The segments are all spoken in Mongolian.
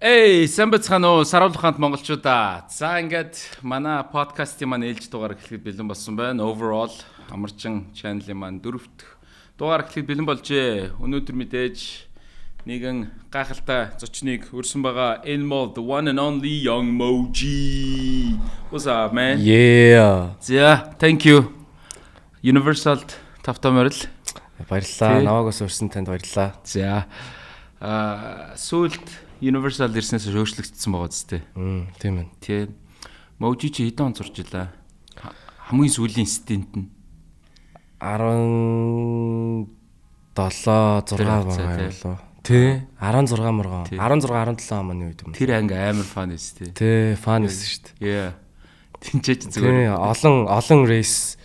Эй, сайн бацхан уу, саруулханд монголчуудаа. За ингээд манай подкастын маань ээлж дугаар эхлэхэд бэлэн болсон байна. Overall амарчин channel-ийн маань 4-р дугаар эхлэхэд бэлэн болжээ. Өнөөдөр мэдээж нэгэн гайхалтай зочныг өрсөн байгаа. Elmo, the one and only Young Moji. What's up, man? Yeah. За, thank you. Universal тавтамаар л Баярлалаа. Наваагаас өрсөн танд баярлалаа. За. Сүүлд Universal ирснээс өөрчлөгдсөн байгаа зү. Тийм ээ. Тий. Moji чи хэдэн он сурч илаа? Хамгийн сүүлийн стент нь 17 6 байгаа болоо. Тий. 16 мөргөн. 16 17 оны үед юм. Тэр анги амар фан эс тий. Тий, фан эс шүү дээ. Yeah. Тинчээч Тий, зүгээр. олон рейс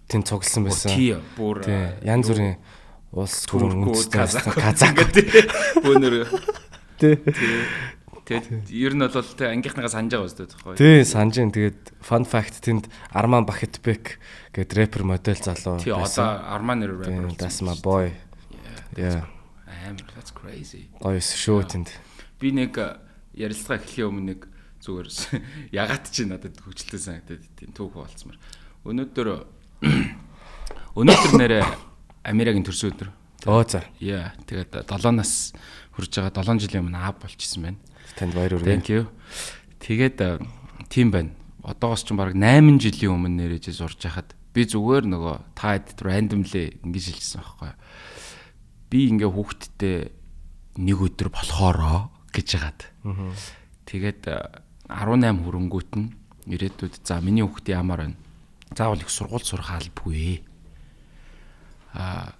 тэн цугласан байсан. Тий, бүр Тий, янз бүрийн улс гүрэн үндэстэй казак гэдэг. Бөөнөр. Тий. Тэгээд ер нь бол тий ангийнхнаас санаж байгаа үстэй тоххой. Тий, санаж. Тэгээд fun fact тэнд Arman Baketbek гэдэг рэпер модель залуу. Тий, одоо Arman нэр рэпер. That's my boy. Yeah. That's crazy. Гойс шүү тэнд. Би нэг ярилцлага эхлэхийн өмнө нэг зүгээр ягаад чи надад хөвчлөлтэй санагдаад тийм түүх болцмор. Өнөөдөр нэрэ Америкийн төрсөн өдөр. Оо за. Яа, тэгээд 7-наас хүрж байгаа 7 жилийн өмнө аав болчихсон байна. Танд баяр хүргэе. Thank you. Тэгээд тийм байна. Одоогоос ч баг 8 жилийн өмнө нэрэж сурж хахад би зүгээр нөгөө таад randomly ингэж хэлсэн байхгүй. Би ингээ хүүхдтэй нэг өдөр болохоороо гэж хагаад. Тэгээд 18 хүрэнгүүт нь ирээдүйд за миний хүүхдээ ямар байна? Заавал их сургууль сурах албагүй.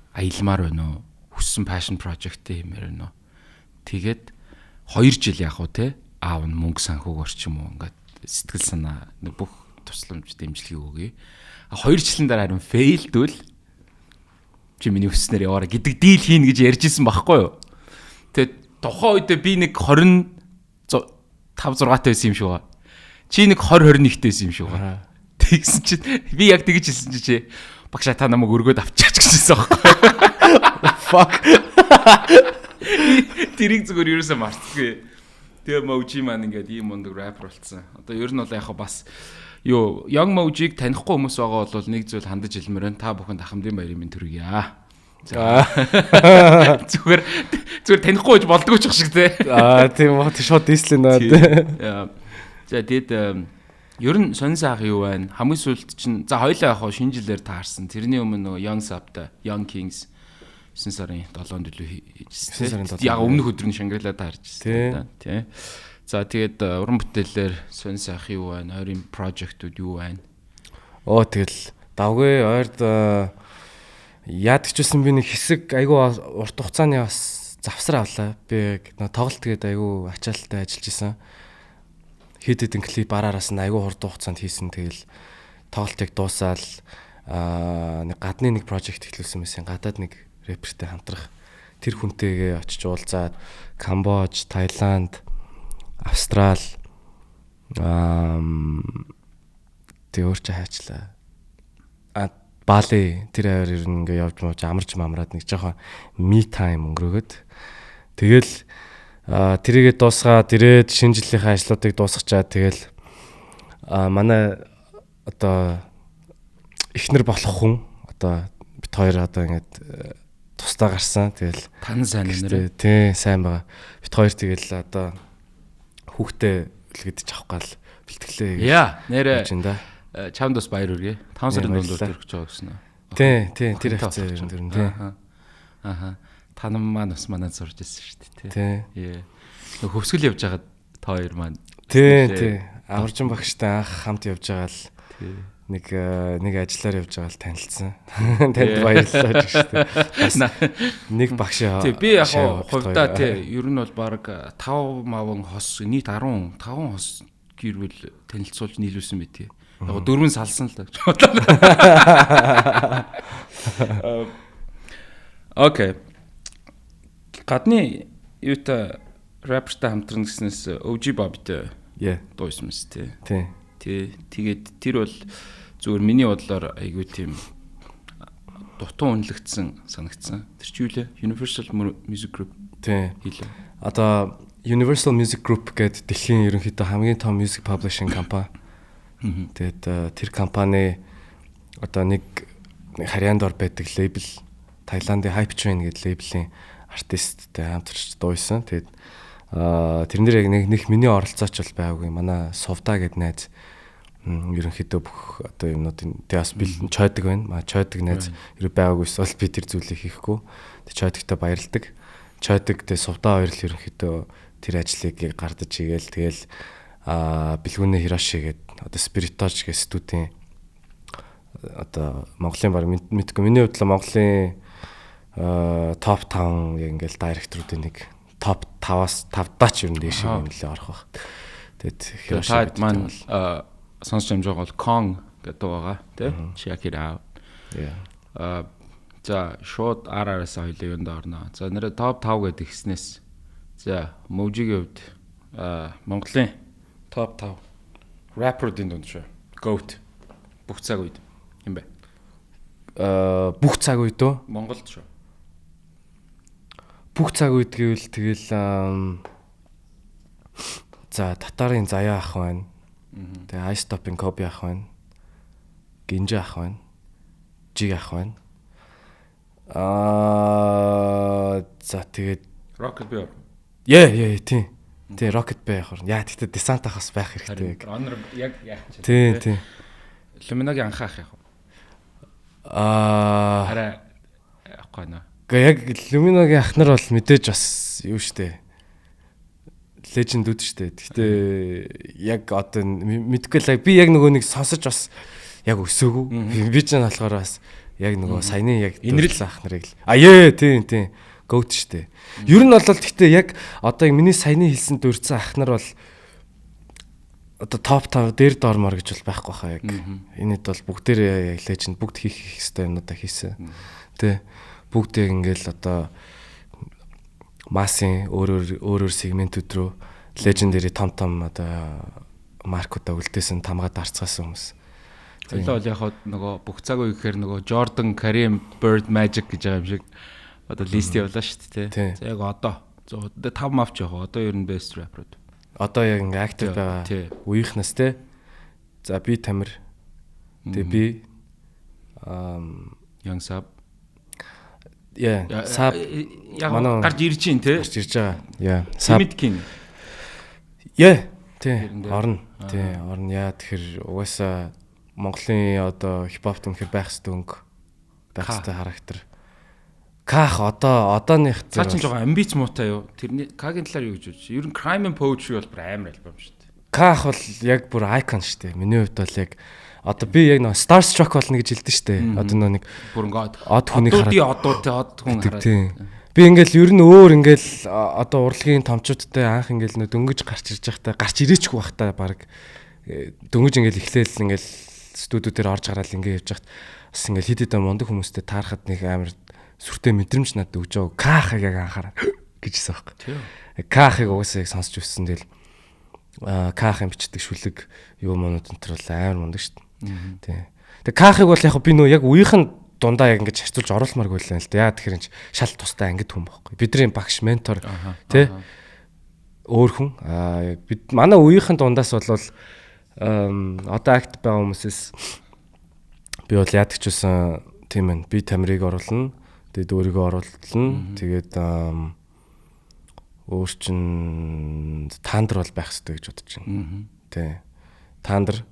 Аялмаар байна уу? Хүссэн passion project-тэй хэмээр байна уу? Тэгээд 2 жил яг уу те аав нь мөнгө санхүүгээр ч юм уу ингээд сэтгэл санаа бүх тусламж дэмжлэгийг өгье. 2 жилийн дараа харин failдвэл чи миний хүснээр яваараа гэдэг дийл хийн гэж ярьжсэн байхгүй юу? Тэгээд тухайн үедээ би нэг 20 5 6-тай байсан юм шиг ба. Чи нэг 20 21-тэй байсан юм шиг ба. Тэгсэн чи би яг тэгж хэлсэн чи багшаа та намайг өргөд авчаач гэжсэн байхгүй. Fuck. Тэрийг зүгээр ерөөсөө мартдаггүй. Тэгээ Moji маань ингээд ийм мундаг рэпер болцсон. Одоо ер нь бол яг бас Young Moji-г танихгүй хүмүүс байгаа бол нэг зүйл хандаж хэлмээр байна. Та бүхэнд ахмадын баярын минь төргийа. За. Зүгээр танихгүй гэж болдгоо ч шиг те. Тийм бат шууд дислэн наа. За тэгэд ер нь сонь сайх юу байна? Хамгийн сүүлд чинь за хоёлаа яг шинэ жилээр таарсан. Тэрний өмнө нөгөө Young Sub-та Young Kings 9 сарын 7-нд илүү хийжсэн. Яг өмнөх өдөр нь Шангрила таарчсан тий. За тэгээд уран бүтээлээр сонь сайх юу байна? Ойрын project-ууд юу байна? Оо тэгэл давгүй ойрд яадагчсан би нэг хэсэг айгүй урт хугацааны бас завсар авлаа. Би тоглолт тэгээд айгүй ачаалттай ажиллаж исэн. Хэд хэдэн клип араараас нь айгүй хурд хугацаанд хийсэн. Тэгэл тоглолтыг дуусаал нэг гадны нэг project эхлүүлсэн байсан. Гадаад нэг рэпертэй хамтрах. Тэр хүнтэйгээ очиж уулзаад Камбож, Таиланд, Австрал тэг өөрчөө хайчлаа. Бали тэр аваар ер нь ингээ явж амарч мамраад нэг жоохон me time өнгөрөөд тэгэл тэрийгээ дуусгаад ирээд шинэ жилийнхээ ажлуудыг дуусгачаад тэгэл манай одоо эхнэр болох хүн одоо бит хоёр одоо ингээд тусдаа гарсан. Тэгэл тань сайн нэрээ. Тий, сайн байгаа. Бит хоёр тэгэл одоо хүүхдээ үлгэдэж авах гал бэлтгэлээ. Яа, нэрээ. Чамд бас баяр хүргэе. 5 сарын дунд төрөх гэж байгаа гэсэн. Тий, тэр хэвчээ ер нь тий. Аха. Танам маань бас манад сурж ирсэн шүү дээ, тий. Тий. Хөвсгөл явж байгаад та хоёр маань. Тий. Аваржин багштай анх хамт явж байгаа л нэг ажиллаар явж байгаа л танилцсан. Танд баярлалаа гэж шүү дээ. Нэг багш яа. Тий, би яг хувьдаа тий, ер нь бол баг 5 маван хос нийт 15 хос гэрвэл танилцуулж нийлүүлсэн мэт. Яг 4 салсан л да. Окей. Гадны юутай рэпертай хамтран гэснээс OG Bobby-тэй дуусан мэт тий. Тий. Тэгээд тэр бол зүгээр миний бодлоор айгүй тийм дутуу үнэлэгдсэн санагдсан. Тэр чи юу лээ? Universal Music Group. Тий. Хэлээ. Одоо Universal Music Group гэдэг дэлхийн ерөнхийдөө хамгийн том music publishing компани. Тэгээд тэр компани одоо нэг харьяанд ор байдаг лейбл, Таиландын Hype Train гэдэг лейблийн артисттэй хамтарч дууйсан. Тэгээд тэрнэр яг нэг миний оролцооч бол байгаагүй. Манай Сувда гэдэг найз ерөнхийдөө бүх одоо юмнуудын бас бэлэн чойдог байна. Чойдог найз ерөө байгаагүйс бол би тэр зүйлийг хийхгүй. Тэг чойдогтой баярлдаг. Чойдог тэг Сувда хоёр л ерөнхийдөө тэр ажлыг гардаж игээл тэгэл бэлгүүнээ Хироши гэдэг одоо Spiritage гэх студийн одоо Монголын баг мэдгүй миний хувьд л Монголын топ 5 яг ингээл директоруудын нэг топ 5-аас 5 даач юм дэш юм лээ орох баг. Тэгэд Хироши маань сонсч амжиг бол Kong гэдэг байгаа тий. Check it out. За шууд RRS хоёлын юунд орно. За нэрээ топ 5 гэдэг гиснээс за Мөвжигийн хувьд Монголын топ 5 rapper-ийн дунд шүү. GOAT бүх цаг үед юм бэ? Бүх цаг үед үү? Монголд шүү. Бүх цаг үед гэвэл тэгэл за татарын заяа ах байна. Тэгээ Ice Top-ын Kobe ах байна. Гинжи ах байна. Жиг ах байна. За тэгээд Rocket Bear. Тийм. Тэгээ Rocket Bear яг. Яа тэгтээ Descent ахас байх хэрэгтэй. Honor яг яах ч. Тийм. Luminaгийн анхаах яг. Хараа яахгүй наа. Гэхдээ яг Luminaгийн ахнар бол мэдээж бас юу штэ. Legend үүд штэ. Гэхдээ яг одоо мэдгүй л би яг нөгөө нэг сонсож бас яг өсөөгөө. Би ч болохоор бас яг нөгөө саяны яг инрэл ахнарыг л. Тийм. Goat штэ. Ер нь бол гэхдээ яг одоо миний саяны хэлсэн дурдсан ахнар бол одоо топ 5 дээр доормор гэж бол байхгүй хаа яг. Энэд бол бүгдээр яг Legend бүгд хийх хэвээр юмудаа хийсэн. Тэ бүгд яг ингээл одоо массын өөрөөр сегментүүд рүү Legendary том одоо маркуудаа үлдээсэн тамгаад дарцгаасан хүмүүс. Тэглээ бол яг нөгөө бүх цаг үе гэхээр нөгөө Jordan, Kareem, Bird, Magic гэж байгаа юм шиг одоо лист явуулаа шүү дээ. За яг одоо 5 мавч яг одоо ер нь best rapper-ууд. Одоо яг ингээ актив байгаа үеийнхнээс те. За би Тамир. Тэгээ би Young Sab. Sab яг гарч ирж чинь те. Гарч ирж байгаа. Sab. Тийм. Орно. Яа тэгэхээр угаасаа Монголын одоо хипхоп түнхээр байх хэвээр өнгө байх хэвээр характер. Ках одооных цаа чин жоо амбиц муутай юу? Тэрний Кагийн талаар юу гэж бодож? Ер нь Crime and Poetry бол бүр амар альбом шүү дээ. Ках бол яг бүр icon шүү дээ. Миний хувьд бол яг одоо би яг нэг Starstruck болно гэж хэлдэг шүү дээ. Одоо нэг бүр ингээд од хүнийг хараад од хүн хараад. Би ингээл ер нь өөр ингээл одоо урлагийн томчуудтай анх ингээл нөө дөнгөж гарч ирж байхдаа гарч ирээчгүй байхдаа баг дөнгөж ингээл эхлээл ингээл студиудээр орж гараал ингээ явж байхад бас ингээл хид хидэн мундаг хүмүүстэй таарахад нэг амар сүртэй мэдрэмж надад өгч байгаа. Кахыг яг анхаараа гэжсэн байхгүй. Кахыг угаасаа яг сонсч өссөн тэгэл Кахын бичдэг шүлэг юу монод энэ төр бол амар мундаг шүү дээ. Тэгээ Кахыг бол яг би нөө яг үеийнхэн дундаа яг ингэж харьцуулж оруулмаар байлаа л да. Яа тэгэхээр шал тустай ангид хүн байхгүй. Бидний багш ментор тий өөр хүн. Бид манай үеийнхэн дундаас бол одоо акт байгаа хүмүүсээс би бол яадаг ч байсан тийм ээ. Би Тамирыг оруулна. Тэгээд өөрийгөө оруулна. Тэгээд өөр чин таандар бол байх хэрэгтэй гэж бодож байна. Тий. Таандар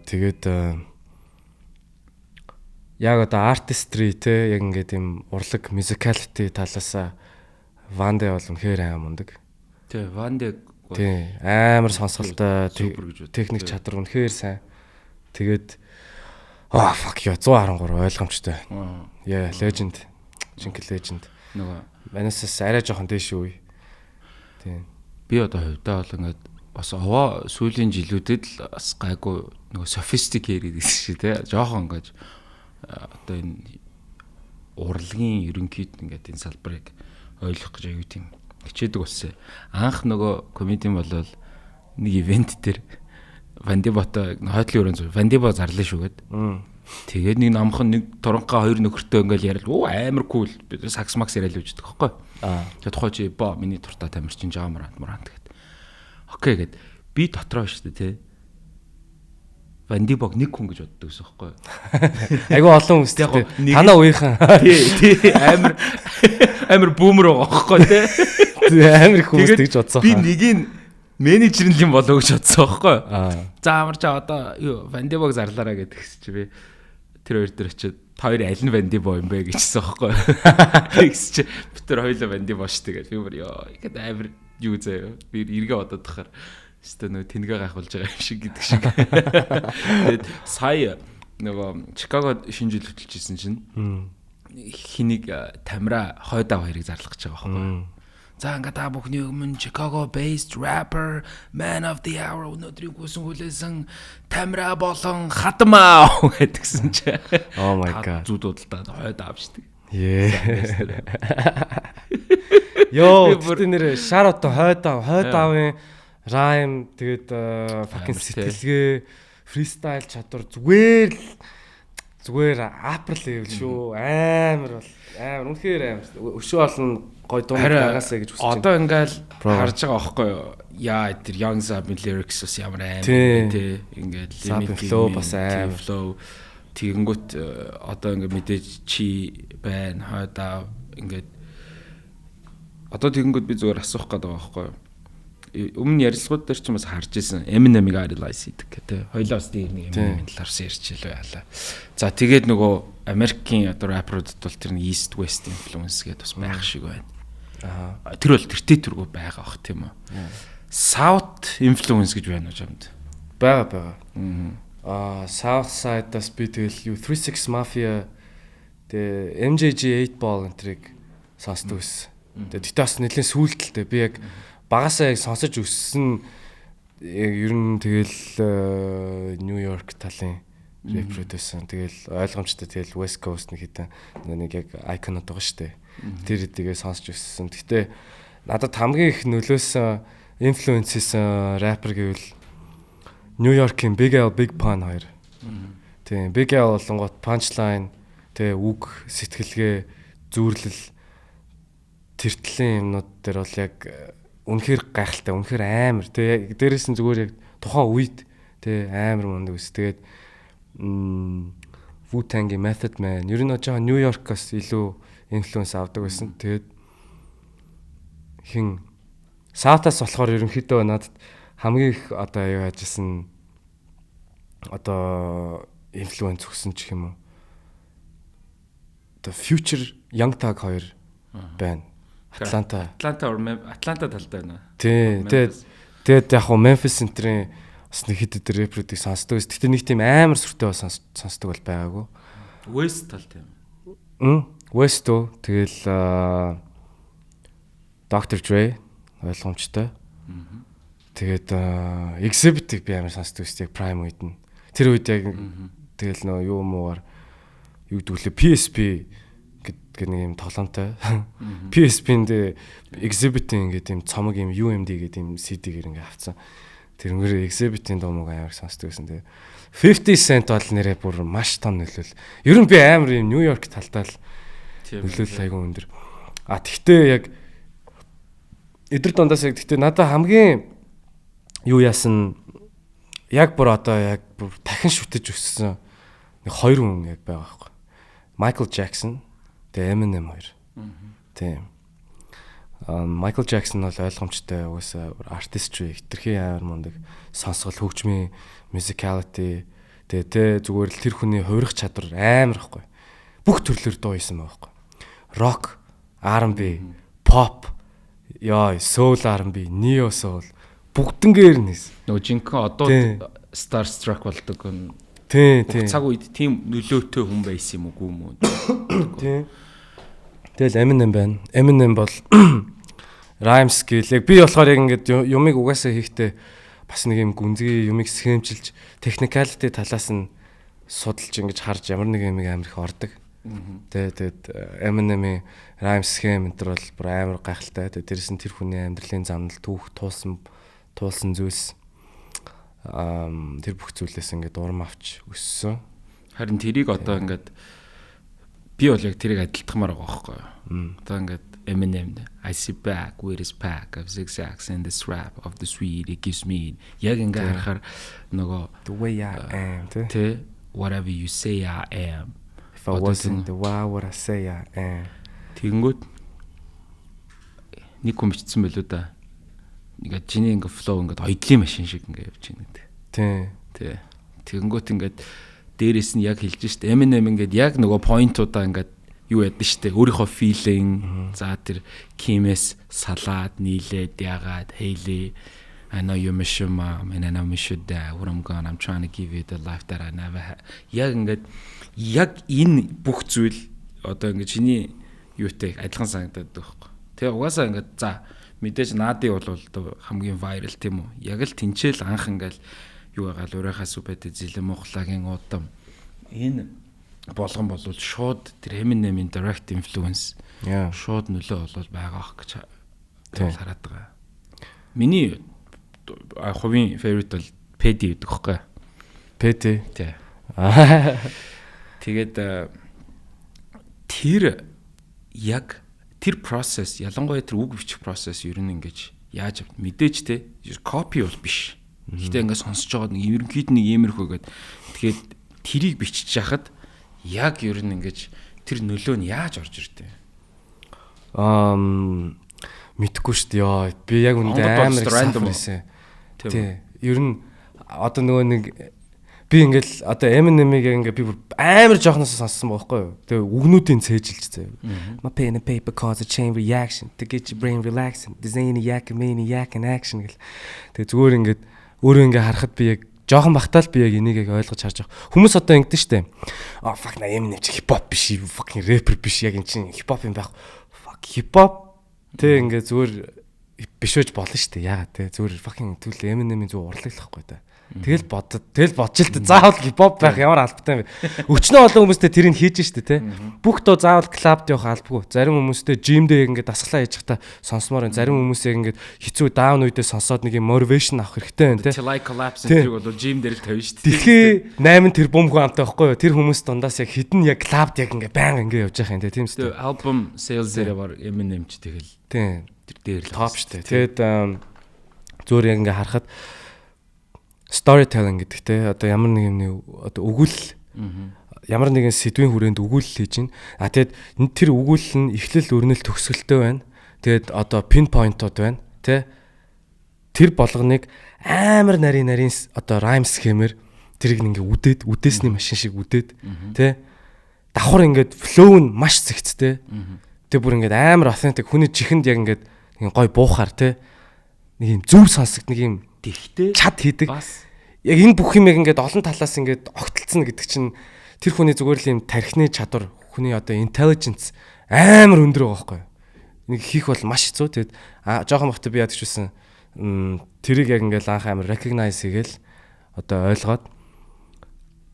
тэгээд яг одоо artistry те яг ингээд юм урлаг musicality талаасаа Ванде бол үнэхээр аим мундаг. Тий, Ванде тий амар сонсголтой техник чадвар үнэхээр сайн. Тэгээд fuck you 113 ойлгомжтой. Legend. Жинхэнэ legend. Нөгөө манайсаас арай жоохон дээш үе. Тийм. Би одоо хувьдаа бол ингээд бас овоо сүүлийн жилүүдэд л бас гайгүй нөгөө sophisticated гэсэн шиг те жоохон ингээд одоо энэ урлагийн ерөнхийд ингээд энэ салбарыг ойлгох гэж аюу тийм хичээдэг болсон. Анх нөгөө комедийн болол нэг ивент дээр Вандибото хойдлын өрөөнд Вандибо зарлаа шүүгээд. Тэгээд нэг намхан нэг туранхаа хоёр нөхөртөө ингээл яриад оо амар кул бид сакс макс яриад л үждэг байхгүй. Тэгээд тухай чи бо миний туртаа тамирчин жаамраа тэгээд. Окей гэд би дотроо шүү дээ тий. Ванди Бог нэг хүн гэж боддог гэсэн байхгүй. Айгу олон үстэй яг танаа ууйхан. Тий амар бүүмэр байгаа байхгүй тий. Амар их хүмүүс тэгж бодсон. Би нэгийг менежер нь юм болоо гэж бодсон байхгүй. За амар чаа одоо юу Ванди Бог зарлаараа гэдгс чи би тэр хоёр дээр очиод та хоёр аль нь Ванди Бог юм бэ гэжсэн байхгүй. Тэгс чи бид тэр хоёулаа Ванди Бог шүү тэгээд би бүр ёо ихэд амар юу заяа би эргээ бодоод тахаар өстө нөгөө тэнгээ гайхуулж байгаа юм шиг гэдэг шиг. Тэгээд сая нөгөө Чикагод шинэ жил хөтлөжсэн чинь хэнийг Тамира хойдоо хоёрыг зарлах гэж байгаа байхгүй. За ингээд та бүхний өмнө Chicago based rapper man of the hour өнөөдрийн гүйсэн хүлээсэн Тамира болон Хатмаа гэдгсэн чи. Oh my god. Зүд удалтаа хойдоо авчдаг. Йоо тэр нэр шарот хойдоо аавын райм тэгээд fucking сэтгэлгээ фристайл чадвар зүгээр апрал level шүү амар үнэхээр амар өшөө олон гой дунд гаргаасаа гэж хүсэж байна. Одоо ингээл харж байгаа байхгүй юу? Яа тэр Young Zab lyrics ус ямар амар тий ингээд flow бас амар flow тэгэнгүүт одоо ингээд мэдээж чи байна хойдоо ингээд одоо тэгэнгүүт би зүгээр асуух гээд байгаа байхгүй юу? Өмнө ярилцлагууд дээр ч бас харж ирсэн Eminem-ийг idolize хийдэг гэдэг. Хоёлоо бас дээр нэг Eminem-ийн талаарс ярьчихлаа яалаа. За тэгээд нөгөө Америкийн одоо rapper-ууд бол тэр East West influence гэдэг бас байх шиг байна. Тэр бол тэртээ төргөө байгаа бах тийм үү. South influence гэж байна уу чамд? Бага. South Side-аас би тэгэл 36 Mafia тэгээ MJG 8 Ball энтриг сонсдог байсан. Тэгээ бас нэлийн сүүлдэлтэй би яг багасаа яг сонсож өссөн ер нь тэгэл Нью-Йорк талын рэпрүүд байсан. Тэгэл ойлгомжтой тэгэл West Coast нэг хэдэн нэг яг icon-од байгаа шүү дээ. Тэр хэдийгээ сонсож өссөн. Гэтэ надад хамгийн их нөлөөсөн influence-сэн рэпер гэвэл Нью-Йоркийн Big L Big Pun хоёр. Тийм Big L болонгот punchline тэгээ үг сэтгэлгээ зүүрлэл тэртлийн юмнууд дээр бол яг үнэхээр гайхалтай, үнэхээр амар. Тэгээ дээрээс нь зүгээр яг тухайн үед тэгээ амар мундаг ус. Тэгээд Wu-Tang-ийн Method Man ер нь жоо Нью-Йоркоос илүү инфлюенс авдаг байсан. Тэгээд хин South-аас болохоор ерөнхийдөө надад хамгийн их одоо юу яажсэн одоо инфлюенс өгсөн ч юм уу. The Future Young Thug хоёр байна. Атланта талд байна. Тий. Тэгээд яг хуу Memphis энтрийн бас нэг хэд рэпрүүдийг сонсдог. Гэхдээ нэг тийм амар сүртэй бас сонсдог бол байгаагүй. West тал тийм. West оо тэгэл Dr. Dre ойлгомжтой. Тэгээд Exhibit-ийг би амар сонсдог шүү дээ Prime үед нь. Тэр үед яг тэгэл нөө юу муугаар юу гэдгэлээ PSP гэдэг нэг юм тоглоомтой. PSP-нд Exhibit-ийн гэдэг юм цомог юм UMD гэдэг юм CD-гээр ингээ авцсан. Тэрнгээр Exhibit-ийн дуумыг амар сонсдог гэсэн. Тэгээ 50 Cent бол нэрээ бүр маш том нөлөөл. Ер нь би амар юм Нью-Йорк талдаа л нөлөөлөл айгүй өндөр. Тэгтээ яг эдэр дундаас яг тэгтээ надад хамгийн юу яасан яг бүр одоо яг бүр дахин шүтэж өссөн нэг хоёр хүн яг байгаа байхгүй. Michael Jackson тэгээ Eminem хоёр. Тийм. Michael Jackson бол ойлгомжтой угаасаа artistry хитрхи амар мундаг сонсгол хөгжмийн musicality тэгээ зүгээр л тэр хүний хувирах чадвар амар байхгүй. Бүх төрлөөр дуу хийсэн байгаа байхгүй. Rock, R&B, pop, soul R&B, neo soul бүгднгээр нэс. Нөгөө жинхэнэ одоо starstruck болдог юм. Тийм. Цаг үед тийм нөлөөтэй хүн байсан юм уу гүм үү? Тийм. Тэгэл Eminem байна. Eminem бол rhyme skill. Яг би болохоор яг ингээд юмыг угаасаа хийхдээ бас нэг юм гүнзгий юмыг схемжилж technicality талаас нь судалж ингэж харж ямар нэг юмыг амар их ордог. Тэгээд Eminem-ийн rhyme scheme энэ төр бол бүр амар гайхалтай. Дээрээс нь тэр хүний амьдралын замнал түүх туулсан зүйлс тэр бүх зүйлээс ингээд урам авч өссөн. Харин тэрийг одоо ингээд би бол яг тэрийг адилтгамаар байгаа байхгүй юу. Одоо ингээд Eminem I sit back with his pack of zigzags and this rap of the sweet it gives me яг ингээд харахаар нөгөө the way I am тэ whatever you say I am if I wasn't the why would I say I am. Тэгэнгүүт нэг хүн бичсэн байлоо да. Ингээд чиний ингээд flow ингээд ойдлын машин шиг ингээд явж байна гэдэг. Тий. Тэгэнгүүт ингээд дээрээс нь яг хэлж штэ. Eminem ингээд яг нөгөө поинтуудаа ингээд юу ядсан штэ. Өөрийнхөө feeling за тэр Kim-с салаад нийлээд ягаад Hailey I know you miss your mom and I know you should die. What I'm gone I'm trying to give you the life that I never had. Яг ингээд яг энэ бүх зүйл одоо ингээд чиний юутай адилхан санагдаад байхгүй. Тэгээ угаасаа ингээд за мэдээж наадыг бол хамгийн viral тийм үү. Яг л тэнцэл анх ингээд юу байгаа л урайхаас үбэдэ зилэн Монголагийн удам энэ болгон болвол шууд тэр Eminem-ийн direct influence шууд нөлөө болол байгаа ах гэж хараад байгаа. Миний хувийн favorite бол Pedi гэдэг хөхгүй. Pedi. Тий. Тэгээд тэр яг тэр process ялангуяа тэр үг бичих process ер нь ингэж яаж мэдээж те copy бол биш. Гэхдээ ингээд сонсож байгаа нэг ерөнхийд нэг иймэрхүү гээд тэгэхээр тэрийг бичиж яхад яг ер нь ингэж тэр нөлөө нь яаж орж ирдэ? Мэдхгүй шүү дээ. Яа, би яг үндэ амар random байсан. Тий. Ер нь одоо нөгөө нэг би ингээл одоо Eminem-ийг ингээ би амар жоохноос сонссон байхгүй юу. Тэгээ үгнүүдийн цээжилж заяа. My pen and paper cause a chain reaction to get your brain relaxing. This ain't a yak maniac in action гэл. Тэгээ зүгээр ингээд өөрөө ингээ харахад би яг жоохон бахтаал би яг энийг яг ойлгож харж байгаа. Хүмүүс одоо ингэдэж штэ. Oh fuck на Eminem чи хипхоп биш, fucking rapper биш яг эн чинь хипхоп юм байх. Fuck хипхоп. Тэ ингээ зүгээр бишөөж болно штэ. Яагаад те зүгээр fucking түл Eminem-ийн зүг урлаглахгүй да. Тэгэл бодож л тэ заавал хипхоп байх ямар албатай юм бэ? Өчнөө олон хүмүүстэй тэрийг хийж штэ те. Бүх дуу заавал клабд явах албагүй. Зарим хүмүүстэй жимдээ ингээ дасглаа хийж хата сонсомоор зарим хүмүүсээ ингээ хэцүү даун үедээ сонсоод нэг юм motivation авах хэрэгтэй байна те. Till I collapse тэрийг бол жим дээр л тавина штэ. Дэлхий 8 тэрбум хүн амтай байхгүй юу? Тэр хүмүүс дундаас яг хідэн яг клабд яг ингээ баян ингээ явж байгаа юм те. Тийм үстэй. Album sales дээр бар Eminem ч тэгэл. Тийм. Тэр дээр л топ штэ. Тэгэд зөөр яг ингээ харахад storytelling гэдэг те одоо ямар нэг юм одоо өгүүл ямар нэгэн сэдвийн хүрээнд өгүүлэл хийж байна. Тэгэд тэр өгүүлэл нь эхлэл өрнөл төгсгөлтэй байна. Тэгэд одоо pinpoint-ууд байна. Тэ тэр болгоныг амар нарийн одоо rhyme scheme-ээр тэрийг ингээ үдээсний машин шиг үдээд тэ давхар ингээд flow нь маш зэгцтэй. Тэг бүр ингээд амар authentic хүний чихэнд яг ингээд гой буухаар тэ нэг юм зөв сонсогд нэг юм тэгтээ чад хийдэг. Яг энэ бүх юм яг ингээд олон талаас ингээд огтлцсон гэдэг чинь тэр хүний зүгээр л юм тархины чадвар, хүний одоо intelligence амар өндөр байгаа байхгүй. Нэг хийх бол маш хэцүү. Тэгэд жоохон бахта би ядаж байсан. Тэрийг яг ингээд анх амар recognize хийгээл одоо ойлгоод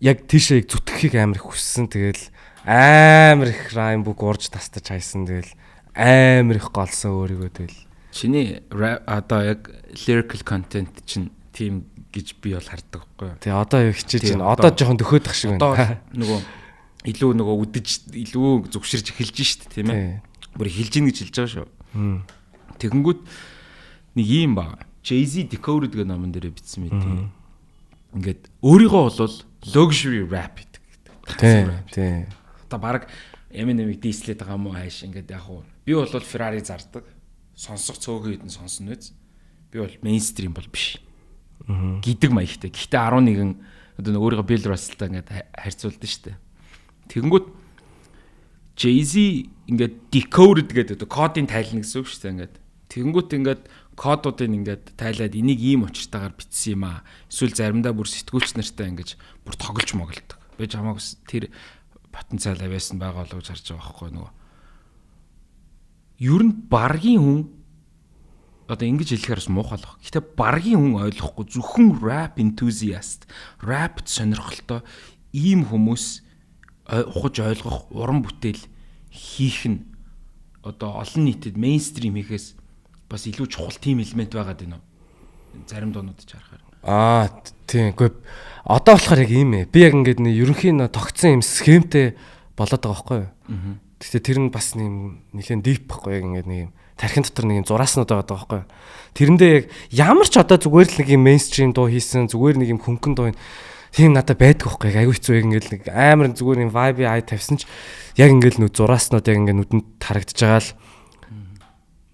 яг тийшээ зүтгэхийг амар их хүссэн. Тэгэл амар их rhyme book урж тастаж хайсан. Тэгэл амар их голсон өөрийгөө тэгэл. Чиний одоо яг lyrical content чинь тийм гэж би бол хардаг байхгүй юу. Тэгээ одоо юу хичээж байна. Одоо жоохон дөхөөдөх шиг байна. Нөгөө илүү нөгөө үдэж илүү зүгширж эхэлж штт тийм ээ. Бүр эхэлж ийн гэж хэлж байгаа шүү. Тэгэнгүүт нэг юм ба. Jay-Z Decoded гэх номон дээр бичсэн мэт. Ингээд өөрийгөө бол luxury rap гэдэг. Тийм. Одоо баг Eminem-ийг дийслээд байгаа мó хайш ингээд яг уу. Би бол Ferrari зардаг. Сонсох цөөхөн хэдэн сонсон үз. Би бол mainstream бол биш. Гидэг маягтай. Гэхдээ 11 одоо өөрийгөө Bill Russell-тай ингээд харьцуулдаг штэ. Тэгэнгүүт Jay-Z ингээд decoded гэдэг одоо кодын тайлна гэсэн үг штэ ингээд. Тэгэнгүүт ингээд кодуудыг ингээд тайлаад энийг ийм учиртайгаар бичсэн юм аа. Эсвэл заримдаа бүр сэтгүүлч нартай ингээд бүр тоглож моголдог. Би хамаагүй тэр потенциал авьяасан байгаа болоо гэж харж байгаа байхгүй нөгөө. Ер нь баргийн хүн одоо ингэж хэлэхээр бас муухай л баг. Гэтэ баргийн хүн ойлгохгүй зөвхөн rap enthusiast, rap сонирхолтой ийм хүмүүс ухаж ойлгох уран бүтээл хийх нь одоо олон нийтэд mainstream хийхээс бас илүү чухал тийм элемент байгаад байна уу? Зарим дуунууд ч харахаар. Тийм. Үгүй одоо болохоор яг ийм ээ. Би яг ингээд нэг ерөнхийн тогтсон юм схемтэй болоод байгаа байхгүй юу? Гэхдээ тэр нь бас нэлээд дип байхгүй яг ингээд нэг юм тархин дотор нэг юм зурааснууд байгаа байхгүй юу? Тэрэндээ яг ямар ч одоо зүгээр л нэг юм мейнстрим дуу хийсэн, зүгээр нэг юм хөнгөн дуу тийм надад байдаг байхгүй яг аюу хэцүү яг ингээд нэг амар зүгээр юм vibe ай тавьсан ч яг ингээд нүд зурааснууд яг ингээд нүдэнд харагдаж байгаа л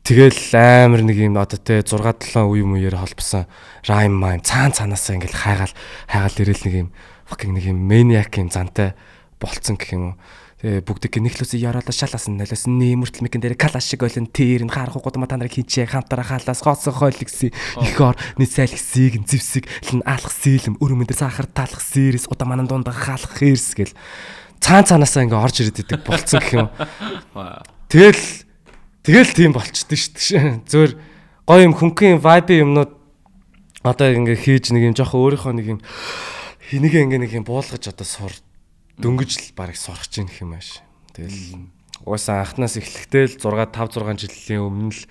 тэгэл амар нэг юм одоо те 6 7 үе мууяар холбосон rhyme mime цаанаасаа ингээд хайгаал ирэл нэг юм fucking нэг юм maniac юм зантай болцсон гэх юм уу. Тэгээ бүгд гинэхлөөсөө яраалаа шалаасан налаас нэмэртэл мэгэн дээр калаш шиг ойлон тэр нь харах гудамаа та нарыг хийчээ хамтараа хаалаас хоосон хойлгси ихор нийцэлгсийг зэвсэг лэн аалах сэлэм өрөмөн дээр сахар талах сэрс удамаан дунд хаалах хэрс гэл цаанаасаа ингээ орж ирээд идэг болцсон гэх юм. Тэгэл тийм болчихдээ шүү дээ. Зөөр гоё юм хөнгөн vibe юмнууд одоо ингээ хийж нэг юм жоохон өөрийнхөө нэг юм хинэгээ ингээ нэг юм буулгаж одоо дөнгөж л барыг сурах чинь гэх юм ааш. Тэгэл угаасаа анхнаас эхлэхдээ л 5 6 жилийн өмнө л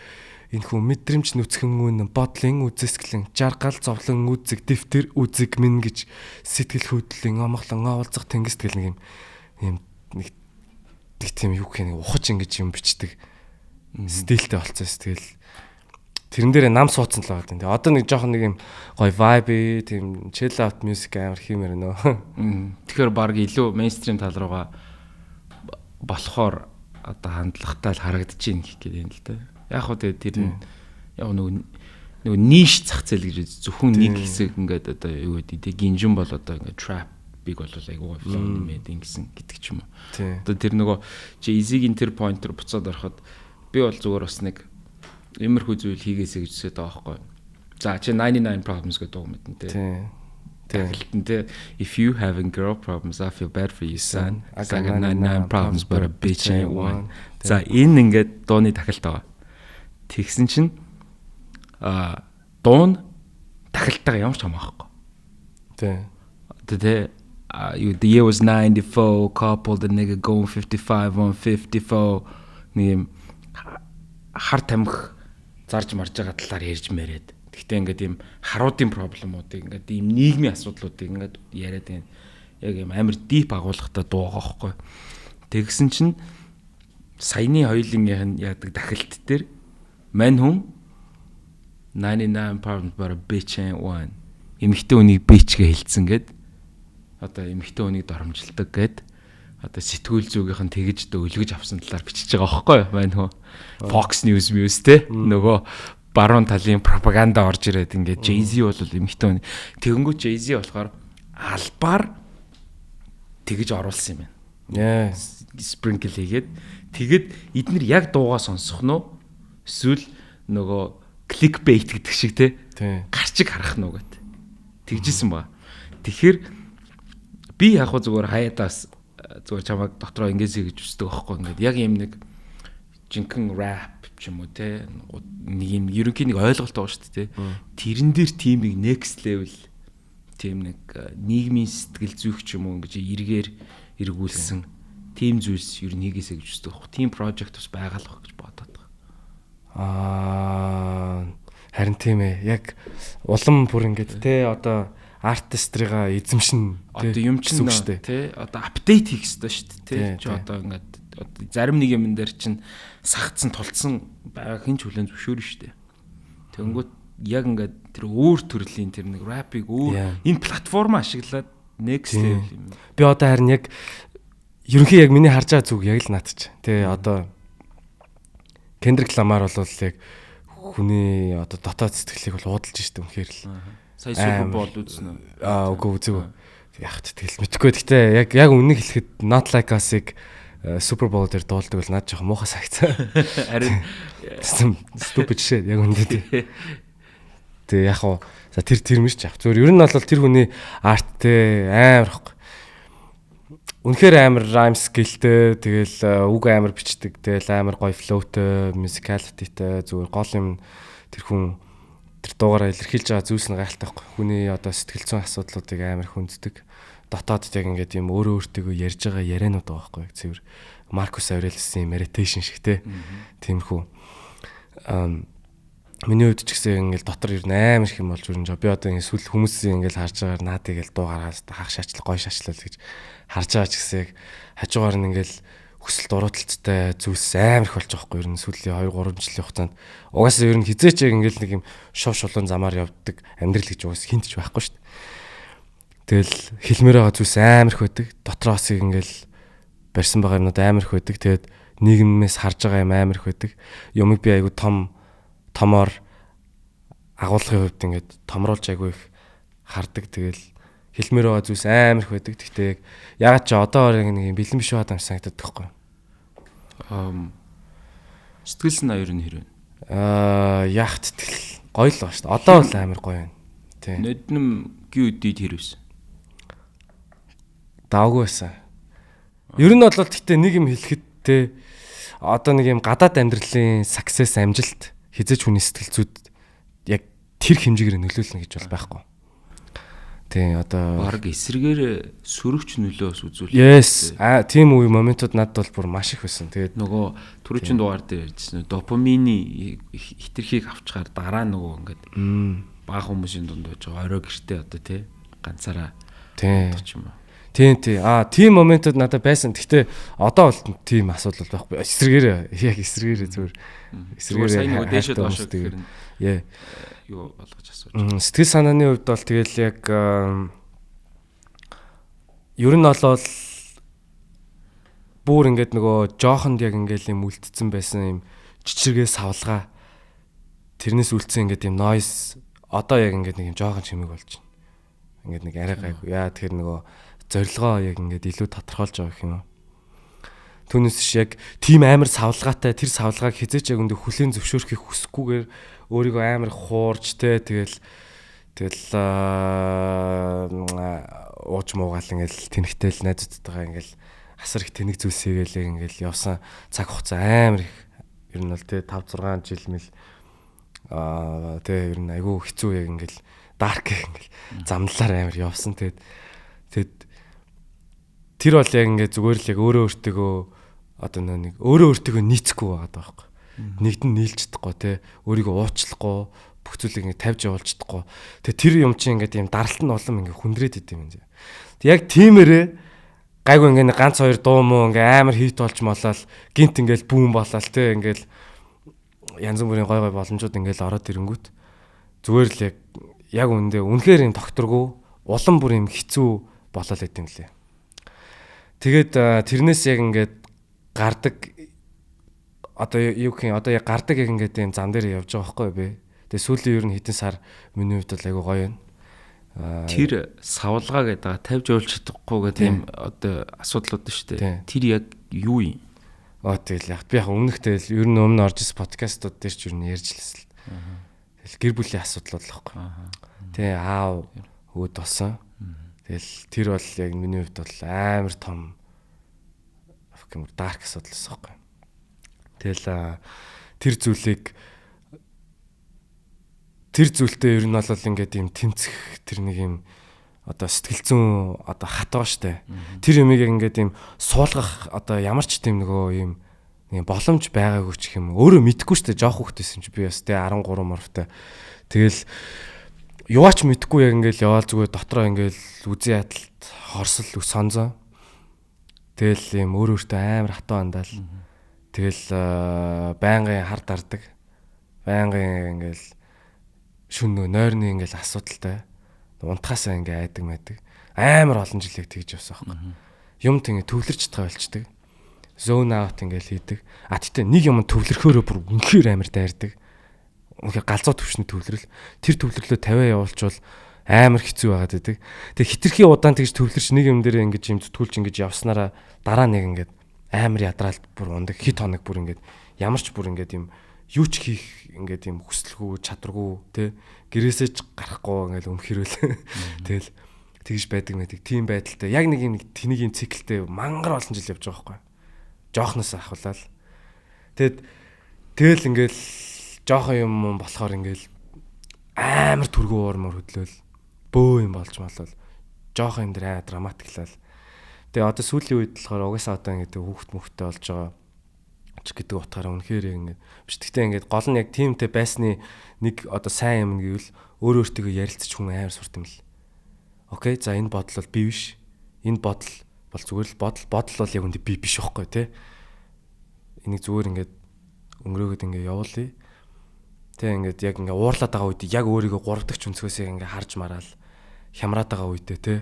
энэ хүн мэдрэмж нүцгэн үн бодлын үзэсгэлэн жаргал зовлон үзэг дэвтэр үзэг мэн гэж сэтгэл хөдлөлийн омглон оолзох тэнгис тэгэл нэг нэг тийм юу гэх нэг ухаж ингэж юм бичдэг стилтэй болцсон. Тэгэл тэрэн дээрээ нам суудсан л байгаа. Тэгээ одоо нэг жоохон нэг юм гоё vibe тийм chill out music амар хиймээр нөө. Тэгэхээр баг илүү мейнстрим тал руугаа болохоор одоо хандлагатай л харагдаж байна гэх гээд юм л да. Яг хөө тэр нь яг нөгөө ниш зах зээл гэж зөвхөн нэг хэсэг ингээд одоо юу гэдэг тий гинжин бол одоо ингээд trap big бол айгуу флоу нэмээд ингэсэн гэдэг ч юм уу. Одоо тэр нөгөө Jay-Z-ийн тэр point руу буцаад ороход би бол зүгээр бас нэг иймэрхүү зүйл хийгээсэй гэж үсээд байгаа байхгүй. За чи 99 problems гэдэг үг мэдэн тий. Тий. If you having girl problems, I feel bad for you son. I got 99 problems but a bitch ain't one. За энэ ингээд дууны тахилт байгаа. Тэгсэн чинь дуун тахилтаа ямар ч хамаахгүй. Тий. The year was 94, couple the nigga going 55 on 54. Нэг хар тамхи зарж марж байгаа талаар ярьж мээрээд. Гэхдээ ингээд ийм харуудын проблемуудыг ингээд ийм нийгмийн асуудлуудыг ингээд яриад байна. Яг ийм амар дип агуулгатай дуу байгаа байхгүй. Тэгсэн чинь саяны хоёулынх нь яадаг дахилт дээр мань хүн 99 problems but a bitch ain't one. Эмэгтэй хүнийг бичгээ хэлсэн гэд. Одоо эмэгтэй хүнийг доромжилдог гэд. Одоо сэтгүүл зүгийнх нь тэгэж өлгөж авсан талаар бичиж байгаа байхгүй юу? Мань хөө Fox News те нөгөө баруун талын пропаганда орж ирээд ингээд Jay-Z бол эмэгтэй хүн. Тэгэнгүүт Jay-Z болохоор албаар тэгэж оруулсан юм байна. Sprinkle хийгээд тэгэд эднэр яг дуугаа сонсох нь уу? Эсвэл нөгөө clickbait гэдэг шиг те гарчиг харах нь уу гэд. Тэгжсэн ба. Тэгэхээр би яг хөө зүгээр хаяадаас зүгээр чамайг дотроо ингэсэй гэж үздэг байхгүй ингээд яг юм нэг жинхэнэ rap ч юм уу те нэг юм ерөнхийн нэг ойлголт байгаа шүү дээ те тэрэн дээр тийм нэг next level тийм нэг нийгмийн сэтгэл зүйх ч юм уу ингэж эргүүлсэн тийм зүйлс ер нь хийгээсэй гэж үздэг байхгүй тийм project бас байгаа л байх гэж бодоод байгаа. Харин тийм ээ яг улам бүр ингээд те одоо артистрыгаа эзэмшин одоо юм чинь тий одоо апдейт хийх хэрэгтэй шүү дээ тий чи одоо ингээд зарим нэг юм дээр чинь сагцсан тулцсан байгаа хин ч хүлэн зөвшөөрнө шүү дээ. Тэнгүүт яг ингээд тэр өөр төрлийн тэр нэг рэпийг өөр энэ платформ ашиглаад next level юм. Би одоо харин яг ерөнхий яг миний харж байгаа зүг яг л наадч тий одоо Kendrick Lamar бол яг хүний одоо дотоод сэтгэлийг бол уудалж штэ үнэхээр л сая Super Bowl үзнэ. Үгүй үзег. Яг тэгэл мэдхгүй. Гэхдээ яг үннийг хэлэхэд Not Like Us-ыг Super Bowl дээр дуулдаг бол наад жоохон муухай сагцсан. Харин stupid shit яг үнэндээ. Тэгээ яг хоо тэр мэрч яг. Зөвөр ер нь бол тэр хүний арттэй амар ихгүй. Үнэхээр амар rhyme skillтэй тэгэл үг амар бичдэг. Тэгэл амар гоё flowтэй, musicality-тэй зүгээр гол юм тэр хүн тэр дуугаараа илэрхийлж байгаа зүйлс нь гайхалтай байхгүй. Хүний одоо сэтгэл зүйн асуудлуудыг амар хүнддэг. Дотоодд яг ингээд юм өөрөө өөртөө ярьж байгаа яриануд байгаа байхгүй. Цэвэр Маркус Аврелисын meditation шиг те. Тиймэрхүү. Миний хувьд ч гэсэн ингээл дотор ер нь амар их юм болж өрнж. Би одоо ингээд сүүл хүмүүсийн ингээл харж байгаагаар наадыг ингээл дуу гаргаас хах шаачлал гоё шаачлал гэж харж байгаа ч гэсэн хажуугаар нь ингээл хүсэл дуруудалцтай зүйлс амар их болж байгаа хгүй ер нь сүүлийн 2 3 жилийн хугацаанд угаасаа ер нь хизээч ингээл нэг юм шов шулуун замаар явдаг амьдрал гэж угаас хинтж байхгүй шүү дээ. Тэгэл хэлмээр байгаа зүйлс амар их байдаг. Дотроос ингээл барьсан байгаа юмнууд амар их байдаг. Тэгээд нийгмээс харж байгаа юм амар их байдаг. Юмыг би айгу томоор агуулгын хувьд ингээд томруулж айгүй их хардаг. Тэгэл хэлмээр байгаа зүйлс амар их байдаг. Гэхдээ ягаад ч одоо нэг юм бэлэн биш байгаа юм санагдаад байхгүй. Сэтгэл санаа ер нь хэрвээ. Яах тэгэл гоё л байгаа шүү дээ. Одоо бол амар гоё байна. Тий. Нүднэм гүйдид хэрвэсэн. Давгүй байсан. Ер нь бол гэхдээ нэг юм хэлэхэд те одоо нэг юм гадаад амьдралын success амжилт хизээч хүний сэтгэл зүйд яг тэр хэмжээгээр нөлөөлнө гэж бол байхгүй. Тий одоо баг эсрэгээр сөрөгч нөлөөс үзүүл. Yes. Тийм үе моментууд надад бол бүр маш их байсан. Тэгээд нөгөө түрүүчийн дугаар дээр ярьжсэн допамины хитрхийг авчгаар дараа нөгөө ингээд бага хүмүүсийн дунд байж байгаа орой гэртээ одоо тий ганцаараа тий юм. Тийм. Тийм моментууд надад байсан. Гэхдээ одоо бол тийм асуудал байхгүй. Эсрэгээр яг эсрэгээр зүгээр эсрэгээр сайн нөгөө дээшээ доош гэхээр юу болгож асууж. Сэтгэл санааны хувьд бол тэгэл яг ер нь болол бүр ингээд нөгөө жоохонд яг ингээд юм үлдсэн байсан юм чичиргээ савлгаа тэрнээс үлдсэн ингээд юм noise одоо яг ингээд нэг юм жоохон чимэг болж байна. Ингээд нэг арай гайгүй. Яа тэгэхээр нөгөө зорилгоо яг ингээд илүү тодорхойлж байгаа юм уу. Түүнээс шиг яг тийм амар савлгаатай тэр савлгааг хизээч яг өндө хүлийн зөвшөөрөхийг хүсэхгүйгээр өөрийгөө амар хуурж тэгэл ууж муугаал ингээл тэнхтэл найзуудтайгаа ингээл асар их тэнэг зүйлсийгээл ингээл явсан цаг хугацаа амар их ер нь бол тэ 5 6 жил мэл тэ ер нь айгүй хэцүү яг ингээл дарк ингээл замналаар амар явсан тэгэд тэр бол яг ингээд зүгээр л яг өөрөө өөртөө одоо нэг өөрөө өөртөө нийцэхгүй байгаа байхгүй. Нэгд нь нийлж чадахгүй те өөрийгөө уучлахгүй бүх зүйлийг ингээд тавьж явуулж чадахгүй. Тэгээ тэр юм чинь ингээд юм даралт нь улам ингээд хүндрээд идэв юм. Тэг яг тиймэрээ гайгүй ингээд ганц хоёр дуу муу ингээд амар хит болж молол гинт ингээд бүүн болол те ингээд янз бүрийн гой боломжууд ингээд ороод ирэнгүүт зүгээр л яг үндэ үнэхээр юм докторгүй улам бүр юм хэцүү болол идэв юм лээ. Тэгээд тэрнээс яг ингээд гардаг одоо юу гэх юм одоо яг гардаг яг ингээд юм зам дээр явж байгаа байхгүй би. Тэгээ сүүлийн ер нь хэдэн сар миний хувьд бол айгүй гоё байна. Тэр савлгаа гэдэг тавьж явуулж чадахгүй гэдэг юм одоо асуудлууд шүү дээ. Тэр яг юу юм? Тэгэл яг би яг өмнөхтэй л ер нь өмнө орж ирсэн подкастууд дээр ч ер нь ярьж лсэн. Тэгэл гэр бүлийн асуудал болохгүй. Тэ аав өөд болсон. Тэгэл тэр бол яг миний хувьд бол амар том гэмээр дарк асуудал байсан байхгүй. Тэгэл тэр зүйлтэй ер нь бол ингээд юм тэмцэх тэр нэг юм одоо сэтгэл зүйн одоо хат байгаа штэ. Тэр юмыг ингээд юм суулгах одоо ямар ч тийм нөгөө юм боломж байгаагүй ч юм өөрөө мэдэхгүй штэ жоох хөхтэйсэн чи би бас тэ 13 морфтай. Тэгэл юугаач мэдэхгүй яг ингээд яваал зүгээр дотроо ингээд үзэн ядалт хорсол сонзоо. Тэгэл юм өөртөө амар хатуу андаал. Тэгэл байнгын хар дардаг. Байнгын ингээд шүн нойрны ингээд асуудалтай. Унтахаасаа ингээд айдаг мэдэг. Амар олон жилиг тэгж явсан байхгүй. Юм тэгээ төвлөрч чадгаа болчдөг. Zone out ингээд хийдэг. Тэгтээ нэг юм төвлөрөхөөрөө бүр үнэхээр амар дайрдаг. Үнэхээр галзуу төвшний төвлөрөл. Тэр төвлөрлөө 50 явуулчвал амар хэцүү байгаад байдаг. Тэгээ хитрхи удаан тэгж төвлөрч нэг юм дээр ингээд юм зүтгүүлж ингээд явснараа дараа нэг ингээд амар ядраалт бүр ундаг хит хоног бүр ингээд ямар ч бүр ингээд юм юу ч хийх ингээд юм хүсэлгүй чадваргүй те гэрээсээ ч гарахгүй ингээд өмхөрөл тэгэл тэгж байдаг мэдэг тийм байдалтай яг нэг юм тэнийгийн циклтэй мангар олон жил явж байгаа байхгүй жоохноос ахвалал тэгэл ингээд жоохон юм болохоор ингээд амар түргүү уурмаар хөдлөөл бөө юм болж малол жоохон юм дээр драматиклал. Тэгээ одоо сүүлийн үед болохоор угаасаа одоо ингээд хүүхд мөхтэй болж байгаа ч гэдэг утгаараа үнэхээр ингээд биш. Гэхдээ ингээд гол нь яг тимтэй байсны нэг одоо сайн юм гэвэл өөр өөртөө ярилцаж хүн амар сурт юм л. Окей, за энэ бодол бол би биш. Энэ бодол бол зүгээр л бодол бол яг үндэ би биш байхгүй тий. Энийг зүгээр ингээд өнгөрөөгд ингээд явуулъя. Тэ ингээд яг ингээд уурлаад байгаа үед яг өөрийгөө 3 дахь өнцгөөс ингээд харж мараал хямраад байгаа үедээ тий.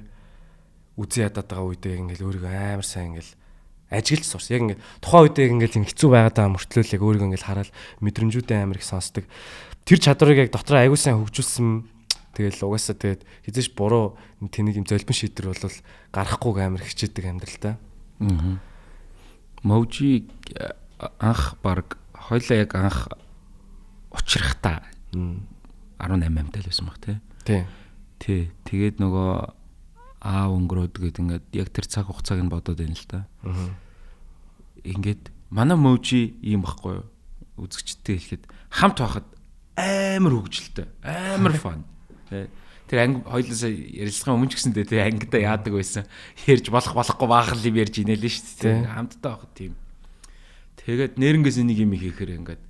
Үзэн ядаад байгаа үедээ ингээд өөрийгөө амар сайн ингээд ажиглаж сурс. Яг ингээд тухайн үедээ ингээд юм хэцүү байгаадаа мөртлөөл яг өөрийгөө ингээд хараад мэдрэмжүүдээ амар их сонсдог. Тэр чадварыг яг дотроо аягүй сайн хөгжүүлсэн. Тэгэл угаасаа тэгээд хизээш буруу тэнийг юм золбин шийдвэр бол гарахгүйг амар хичээдэг амьдрал та. Аа. Можи анх баг хойлоо яг анх учрахта 18 амтай л байсан баг тий. Тий. Тэгээд нөгөө өнгөрөөд гээд ингээд яг тэр цаг хугацааг нь бодоод байна л та. Ингээд манай можи ийм байхгүй юу? Үзэгчтэй хэлэхэд хамт байхад амар хөвгөлтэй, амар фан. Тэр анги хоёлоосаа ярилцлагын өмнө ч гэсэндээ тэр ангидаа яадаг байсан. Ярьж болохгүй баахал юм ярьж инээлээ шүү дээ. Хамтдаа байхад тийм. Тэгээд нэрнгээс энийг юм хийхээр ингээд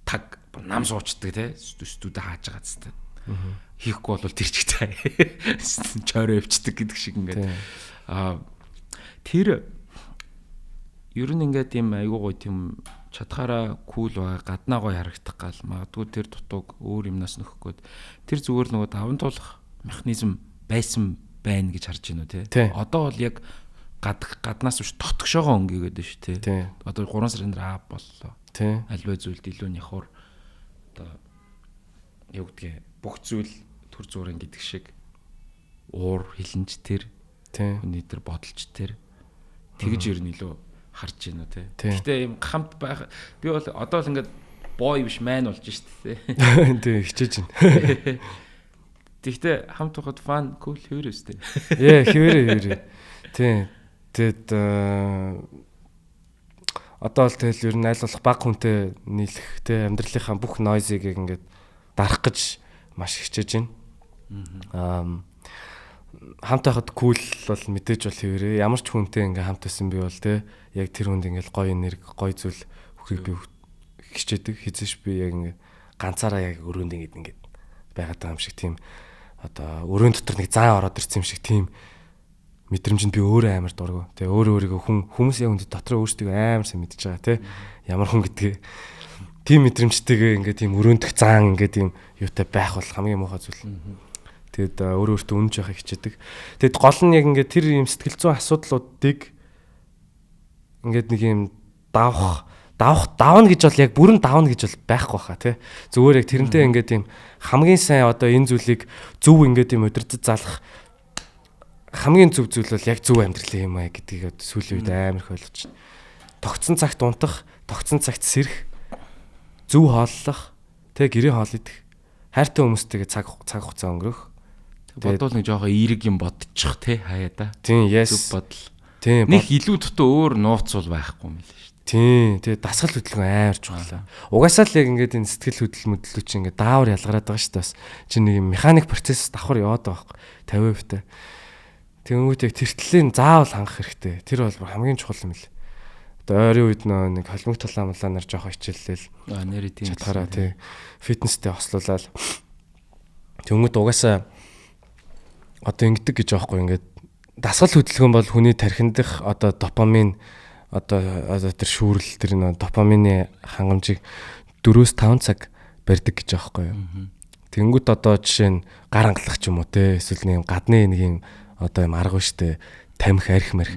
таг нам суучдаг те студид хааж байгаа зү. Хийхгүй бол тэр ч ихтэй чойроо өвчдөг гэдэг шиг ингээд. Тэр ер нь ингээд юм айгуу гоё тийм чадхаараа кул байгаа гаднаа гоё харагдах гал магадгүй тэр дутууг өөр юмнаас нөхөхгүйд тэр зүгээр нөгөө даван туулах механизм байсан байна гэж харж байна уу те. Одоо бол яг гаднаас биш дотгошоогоо өнгөгээд байна шүү те. Одоо 3 сарын дараа боллоо. Альва зүйлд илүү няхуур одоо юу гэдгийг бүх зүйл төр зүрэн гэдэг шиг уур хилэнч тэр хүний тэр бодолч тэр тэгж ер нь илүү харж байна те. Гэхдээ юм хамт байх би бол одоо л ингээд бой биш майн болж штэ те. Тий хичээж байна. Тэгтээ хамт байхад фан кул хэвэрээс те. Яа хэвэрээ. Тий. Тэгэд одоо л тэгэл ер нь аль болох баг хүнтэй нийлэх те амьдралынхаа бүх нойзыг ингээд дарах гэж маш хичээж байна. Хамт байхад кул бол мэдээж бол хэвээрээ ямар ч хүнтэй ингээ хамт байсан би бол те яг тэр хүнд ингээл гоё энерги гоё зүйл өгөхийг би хичээдэг. Хизээш би яг ингээ ганцаараа яг өрөөнд ингээд байгаад байгаа юм шиг тийм одоо өрөөнд дотор нэг заа ороод ирсэн юм шиг тийм мэдрэмжинд би өөрөө амар дургу. Тэгээ өөрийгөө хүмүүс яг үнд дотроо өөрсдөө амар сайн мэдж байгаа те ямар хүн гэдгээ тийм мэдрэмжтэйгээ ингээ тийм өрөөндөх заан ингээ тийм юутай байх бол хамгийн муухай зүйл. Тэгэд өөрөө өөртөө үнж яхах хичээдэг. Тэгэд гол нь яг ингээд тэр юм сэтгэл зүйн асуудлуудыг ингээд нэг юм давна гэж бол яг бүрэн давна гэж бол байхгүй хаа тий. Зүгээр яг тэрнтэй ингээд юм хамгийн сайн одоо энэ зүйлийг зөв ингээд юм удирдах залах хамгийн зөв зүйл бол яг зөв амьдрал юм аа гэдгийг сүүлийн үед амар их ойлгож байна. Тогтсон цагт унтах, тогтсон цагт сэрэх, зөв хооллох, тэг гэрээ хоол идэх, хайртай хүмүүстэйгээ цаг хугацаа өнгөрөх. Бодвол нэг жоохон эерэг юм бодчих те хаяа да. Тийм, yes. Зөв бодол. Тийм. Нэг илүү дутуу өөр нууцвал байхгүй юм л шүү дээ. Тийм. Тэгээ дасгал хөдөлгөөн амар чухал. Угаасаа л яг ингээд энэ сэтгэл хөдлөл чи ингээд даавар ялгараад байгаа шүү дээ. Бас чи нэг юм механик процесс давхар яваад байгаа байхгүй 50%-тай. Тэнгүүт яг тэртлийн заавал хангах хэрэгтэй. Тэр бол хамгийн чухал юм л. Одоо ойрын үед нэг холимог талаамлаа нар жоохоо хичээллээл. Нэрээ тийм. Чадхаараа тий. Фитнестэй хослуулаад. Тэнгүүт угаасаа одоо ингэдэг гэж аахгүй ингээд дасгал хөдөлгөөн бол хүний тархиндх одоо допамин одоо тэр шүүрэл тэр допамины хангамжийг 4-5 цаг барьдаг гэж аахгүй юу. Тэнгүүт одоо жишээ нь гар хангалах ч юм уу те эсвэл нэг гадны нэг юм одоо юм арга штэ тамхи арх марх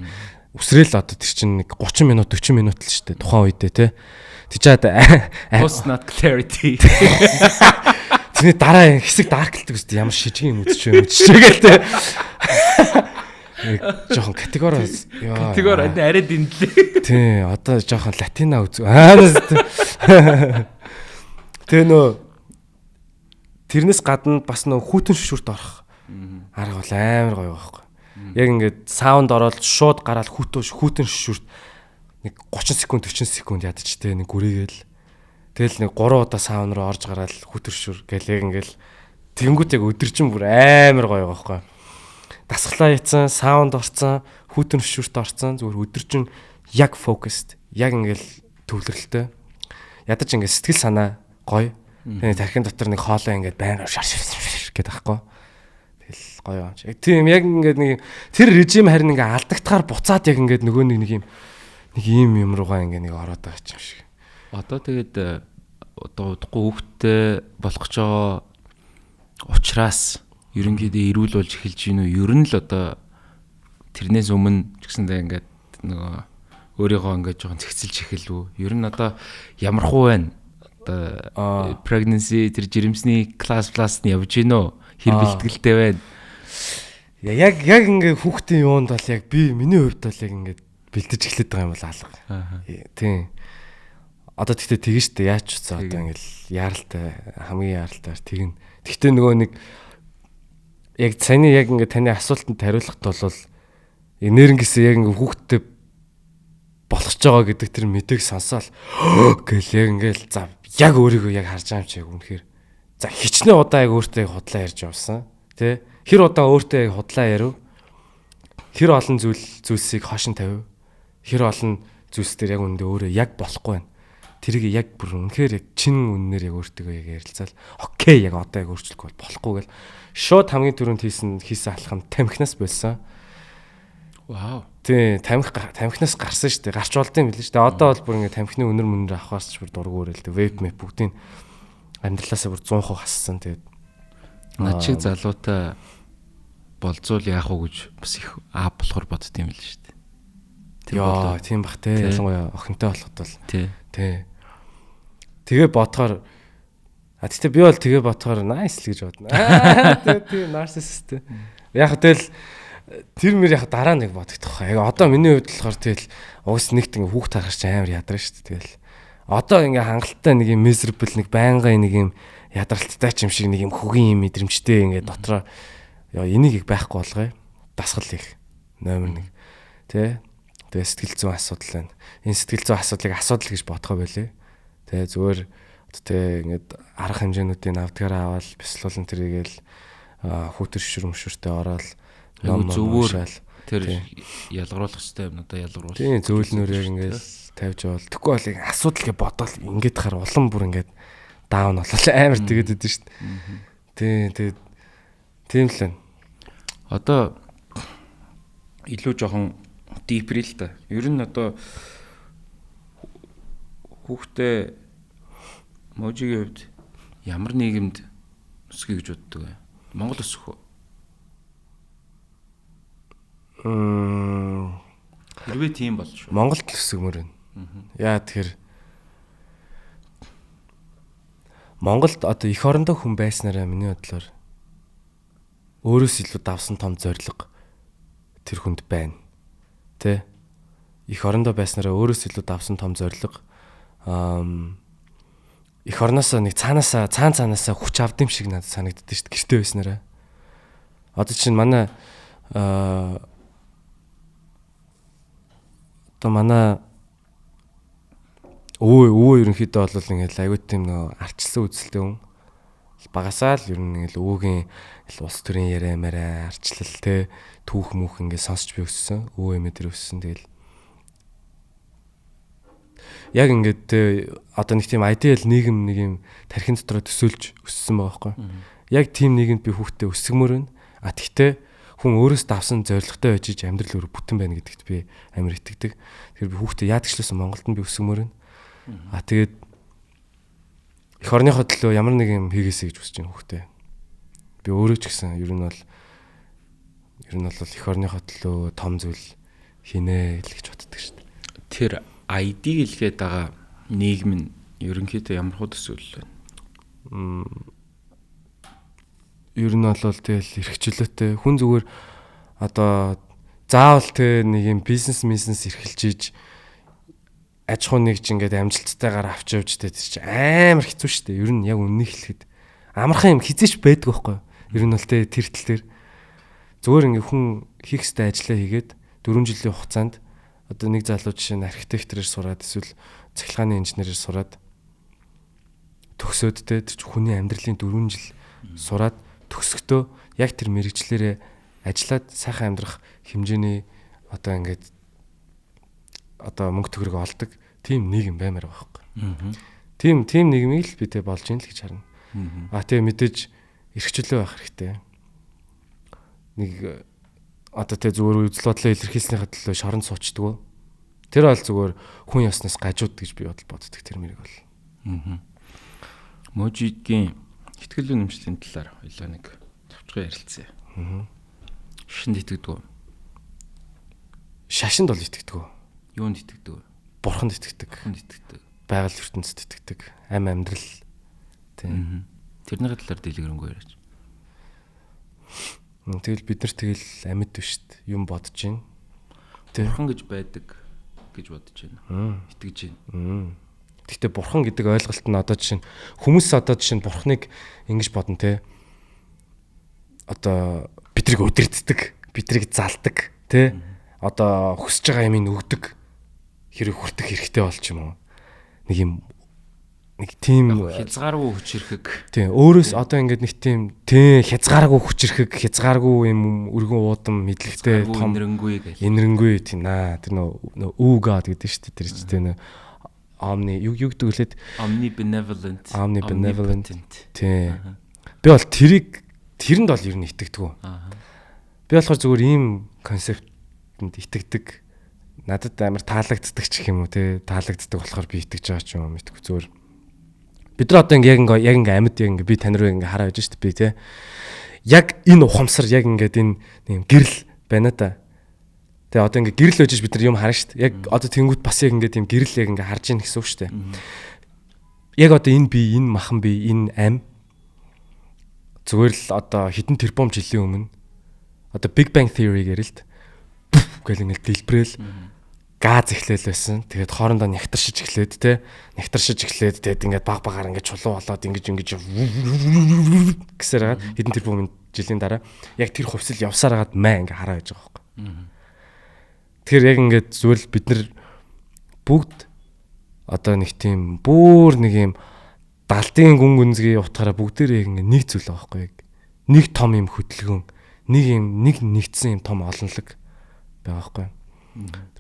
үсрээл одоо тэр чинь нэг 30 минут 40 минут л штэ тухайн үедээ те тийчээд post not clarity тэрний дараа хэсэг дарклдаг үстэй ямар шижгийн үдчихээл те жоохон категори арай дэндлээ тий одоо жоохон латина үз тэгээ нөө тэрнээс гадна бас нөө хүүтэн шүрт орох арга бол амар гоё байхгүй яг ингээд саунд ороод шууд гараад хүүтэн шүрт нэг 30 секунд 40 секунд ядаж те нэг гүрийгээл тэгэл нэг 3 удаа саунд руу орж гараад хүүтэн шүр гээл яг ингээд тэнгүүт яг өдөржин бүр амар гоё байхгүй дасглаа яцсан саунд орцсон хүүтэн шүрт орцсон зүгээр өдөржин яг фокусд яг ингээд төвлөрөлтөй. Ядаж ингээд сэтгэл санаа гоё. Тэгээ тархин дотор нэг хоолой ингээд байнга гэдэг ахгүй. Тэгэл гоё юм чи. Тийм яг ингээд нэг тэр режим харин ингээд алдагдахаар буцаад яг ингээд нөгөө нэг юм руугаа ингээд нэг ороод байгаа юм шиг. Одоо тэгээд одоо удахгүй хүүхдтэй болох ч байгаа ухраас ерөнхийдөө эрүүл болж эхэлж гин үү? Ер нь л одоо тэрнээс өмнө ч гэсэндээ ингээд нөгөө өөрийгөө ингээд жоохон цэгцэлж эхэлв үү? Ер нь одоо ямар хуу байна? Одоо pregnancy тэр жирэмсний класс нь явж гин үү? Хэр бэлтгэлтэй байна? Яг ингээд хүүхдийн юунд бол яг би миний хувьд бол яг ингээд бэлдэж эхлэдэг байгаа юм бол алга. Тийм. Одоо тэгтээ тэгэн штэ яач уцаа одоо ингээд яаралтай хамгийн яаралтайар тэгнэ. Тэгтээ нөгөө нэг яг цааны яг ингээд таны асуултанд хариулахад бол нэрнгэсээ яг ингээд хүүхдтэй болох ч байгаа гэдэг тэр мэдээг сонсоол гэл яг ингээд за яг өөрийгөө яг харж байгаа юм чи яг үнэхээр за хичнээн удаа яг өөртөө яг худлаа ярьж явсан тий хэр удаа өөртөө яг худлаа ярив хэр олон зүйлсийг хошин тавив хэр олон зүйлс дээр яг үндэ өөрөө яг болохгүй байна тэрийг яг бүр үнэхээр яг чин үннээр яг өөртөө яг ярилцаал окей яг одоо яг өөрчлөхгүй болохгүй гэл шууд хамгийн түрүүнд хийсэн алхам тамхинаас болсон. Вау. Тий, тамхинаас гарсан шүү дээ. Гарч болдсон юм билээ шүү дээ. Одоо бол бүр ингээ тамхины өнөр авахаас ч бүр дургуурэл дээ. Веб мэп бүгдийг амьдралаасаа бүр 100% хассан. Тэгээд над шиг залуутай болзуул яах уу гэж бас их болохоор бодд юм л шүү дээ. Яа, тийм бах те. Ялангуяа охинтой болоход бол тий. Тэгээ бодохоор тэгтээ би бол тэгээ бодохоор nice л гэж бодно. Тэгээ narcissist. Яг тэгэл тэр мөр яг дараа нэг бодогдох. Яг одоо миний хувьд болохоор тэгэл уус нэгт ингээ хүүхд тарахч амар ядарна шүү дээ. Тэгэл одоо ингээ хангалттай нэг юм miserable нэг байнгын нэг юм ядралттай ч юм шиг нэг юм хөгийн юм мэдрэмжтэй ингээ дотроо энийг их байхгүй болгоё. Дасгал их номер 1. Тэ? Тэгээ сэтгэл зүйн асуудал байна. Энэ сэтгэл зүйн асуудлыг асуудал гэж бодгоо байлээ. Тэ зүгээр тэ ингээд арга хэмжээнүүдийн авдгаараа аваад бяцлуулан тэрийгээл хүүтэр шүрмшүртэй ороод ном зөвөр тэр ялгаруулах хэрэгтэй юм надаа ялгаруулах. Тийм зөвлөнөр яг ингээд тавьж бол тэгэхгүй бол яг асуудал гэж бодвол ингээд хар улам бүр ингээд даун болол амар тэгээд идэв шүү дээ. Тийм л байна. Одоо илүү жоохон deeper л та. Ер нь одоо хүүхдээ можигийн хувьд ямар нийгэмд өсгөе гэж боддог вэ? Монгол өсөх үү? Хэрвээ тийм бол шүү. Монголд л өсгмөр байна. Яа тэгэхээр Монголд одоо эх орондоо хүн байснараа миний бодлоор өөрөөс илүү давсан том зориг тэр хүнд байна. Тэ? Эх орондоо байснараа өөрөөс илүү давсан том зориг эх орноосоо нэг цаанаасаа хүч авд юм шиг надад санагддаг шүү дээ. Гэртээ байснараа. Одоо чинь манай өвөө ерөнхийдөө бол ингээл аюут тийм нөө арчилсан үзэлтэй хүн. Багасаа л ер нь ингээл өвөөгийн улс төрийн яриамаараа арчлал те түүх мүх ингээд сонсч би өссөн. Өвөө эмээ дээр өссөн. Тэгэл яг ингээд одоо нэг тийм ideal нийгэм нэг юм тархин дотроо төсөөлж өссөн байгаа байхгүй. Яг тийм нийгэмд би хүүхдээ өсгмөр байна. Тэгтээ хүн өөрөөс давсан зоригтой байж иж амьдрал өөр бүтэн байна гэдэгт би амар итгэдэг. Тэгэхээр би хүүхдээ яадагчлаасан Монголд нь би өсгмөр байна. Тэгээд эх орныхоо төлөө ямар нэг юм хийгээсэй гэж хүсэж байна хүүхдээ. Би өөрөө ч гэсэн ер нь бол эх орныхоо төлөө том зүйл хийнэ л гэж боддог шүү дээ. Тэр ID гэлгээд байгаа нийгэм нь ерөнхийдөө ямар хөө төсөөлөл байна? Ер нь бол тэгэл эрхчлөөтэй хүн зүгээр одоо заавал тэ нэг юм бизнес эрхэлж иж аж ахуй нэгж ингээд амжилттайгаар авч явж тэ тэр чинь амар хэцүү шүү дээ. Ер нь яг үннийг хэлэхэд амархан юм хизээч байдаг байхгүй. Ер нь бол тэ тэр тал дээр зүгээр ингээд хүн хийх ёстой ажлаа хийгээд 4 жилийн хугацаанд одоо нэг залуу жишээ нь архитекторээр сураад эсвэл цахилгааны инженерээр сураад төгсөөд тэ тэр чинь хүний амьдралын 4 жил сураад төгсөхдөө яг тэр мэрэгчлэрээ ажиллаад сайхан амьдрах хэмжээний одоо ингээд одоо мөнгө төгрөг олдог. тийм нийгэм баймаар байгаа байхгүй. Тийм нийгмийг л бидээ болж ийн л гэж харна. Тэгээ мэдээж эрхчлөө байх хэрэгтэй. Нэг одоо тэгээ зүгээр үзэл бодлоо илэрхийлснийхаа төлөө шоронд суучдгоо. Тэр бол зүгээр хүн яснаас гажууд гэж би боддог тэр мэрэг бол. Можигийн ихтгэл үнэмшлийн талаар хоёлаа нэг товчхон ярилцъя. Шашинд итгэдэг үү? Шашинд бол итгэдэг. Юунд итгэдэг вэ? Бурханд итгэдэг. Бурханд итгэдэг. Байгаль ертөнцид итгэдэг. Ам амьдрал. Тийм. Тэрний талаар дэлгэрэнгүй яриач. Тэгэл бид нар тэгэл амьд биш шүү дээ. Юм бодож байна. Бурхан гэж байдаг гэж бодож байна. Итгэж байна. Гэхдээ бурхан гэдэг ойлголт нь одоо жишээ нь хүмүүс одоо жишээ нь бурханыг ингэж бодно те. Одоо бидрийг өдөрддөг, бидрийг залдаг те. Одоо хүсэж байгаа юмыг өгдөг. Хэрэг хүртэх хэрэгтэй болж юм уу? Нэг тийм хязгааргүй хүч хэрэг. Тийм өөрөөс одоо ингээд нэг тийм хязгааргүй хүч хэрэг, хязгааргүй юм өргөн уудам мэдлэгтэй том энэрэнгүй тийм тэр нөө God гэдэг шүү дээ. Тэр чинь Omni юу гэдэг үлээд Omnibenevolent. Тийм. Би бол тэрэнд бол ер нь итгэдэг. Би болохоор зүгээр ийм концептэнд итгэдэг. Надад амар таалагддаг ч гэх юм уу те. Таалагддаг болохоор би итгэж байгаа ч юм мэдгүй зүгээр. Бид нар одоо яг ингээ амьд яг ингээ би тань руу ингээ хараа байж шүү дээ би те. Яг энэ ухамсар яг ингээд энэ гэрэл байна да. Тэгээ одоо ингээ гэрэл байж бид нар юм харна шүү дээ. Яг одоо тэнгуут бас яг ингээ тийм гэрэл яг ингээ харж ийн гэсэн үг шүү дээ. Яг одоо энэ би, энэ махан би, энэ ам зүгээр л одоо хэдэн тэрбум жилийн өмнө одоо Big Bang Theory гэрэлт гэл ингээ дэлбэрэл газ эхлээл байсан. Тэгээд хоорондоо нягтаршиж эхлээд те. Нягтаршиж эхлээд тэгээд ингээд багаар ингээд чулуу болоод ингэж гэсээр хэдэн тэрбум жилийн дараа яг тэр хувьсэл явсаар хагаад маа ингээ хараа байж байгаа байхгүй. Тэгэхээр яг ингээд зүгээр л бид нар бүгд одоо нэг тийм бүр нэг юм далдын гүн гүнзгий утгаараа бүгдээрээ ингээ нэг зүйл байгаа байхгүй. Нэг том юм хөдөлгөөн, нэг нэгдсэн юм том олонлог байгаа байхгүй.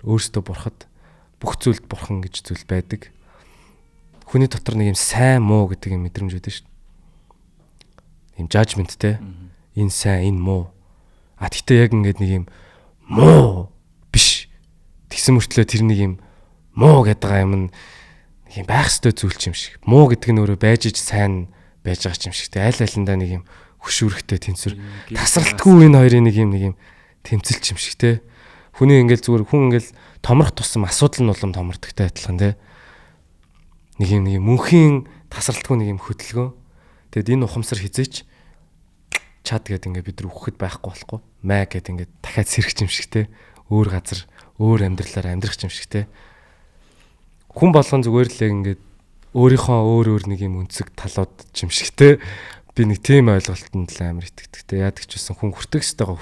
Өөрөөсөө бурхад бүх зүйлд бурхан гэж зүйл байдаг. Хүний дотор нэг юм сайн муу гэдэг юм мэдрэмж байдаг шүү дээ. Ийм judgment те. Энэ сайн, энэ муу. Гэхдээ яг ингээд нэг юм муу биш. Тэгсэн мөртлөө тэр нэг юм муу гэдэг юм нэг юм байх ёстой зүйл ч юм шиг. Муу гэдэг нь өөрөө байж иж сайн байж байгаа ч юм шиг. Аль алиндаа нэг юм хөшүүрхтэй тэнцвэр. Тасралтгүй энэ хоёрын нэг юм тэмцэл ч юм шиг те. Хүний ингээл зүгээр хүн ингээл томрох тусам асуудал нь улам томрдогтой адилхан те. Нэг юм мөнхийн тасралтгүй нэг юм хөдөлгөөн. Тэгэд энэ ухамсар хизээч чад гэдэг ингээд бид нар үхэхэд байхгүй болохгүй. Маа гэдэг ингээд дахиад сэрэх юм шиг те. Өөр газар, өөр амьдралаар амьдрах юм шиг те. Хүн болгон зүгээр л ингээд өөрийнхөө өөр нэг юм өнцөг талууд юм шиг те. Би нэг тийм ойлголтод л амар итгэдэг те. Яадаг ч байсан хүн хүртэх ёстойгоо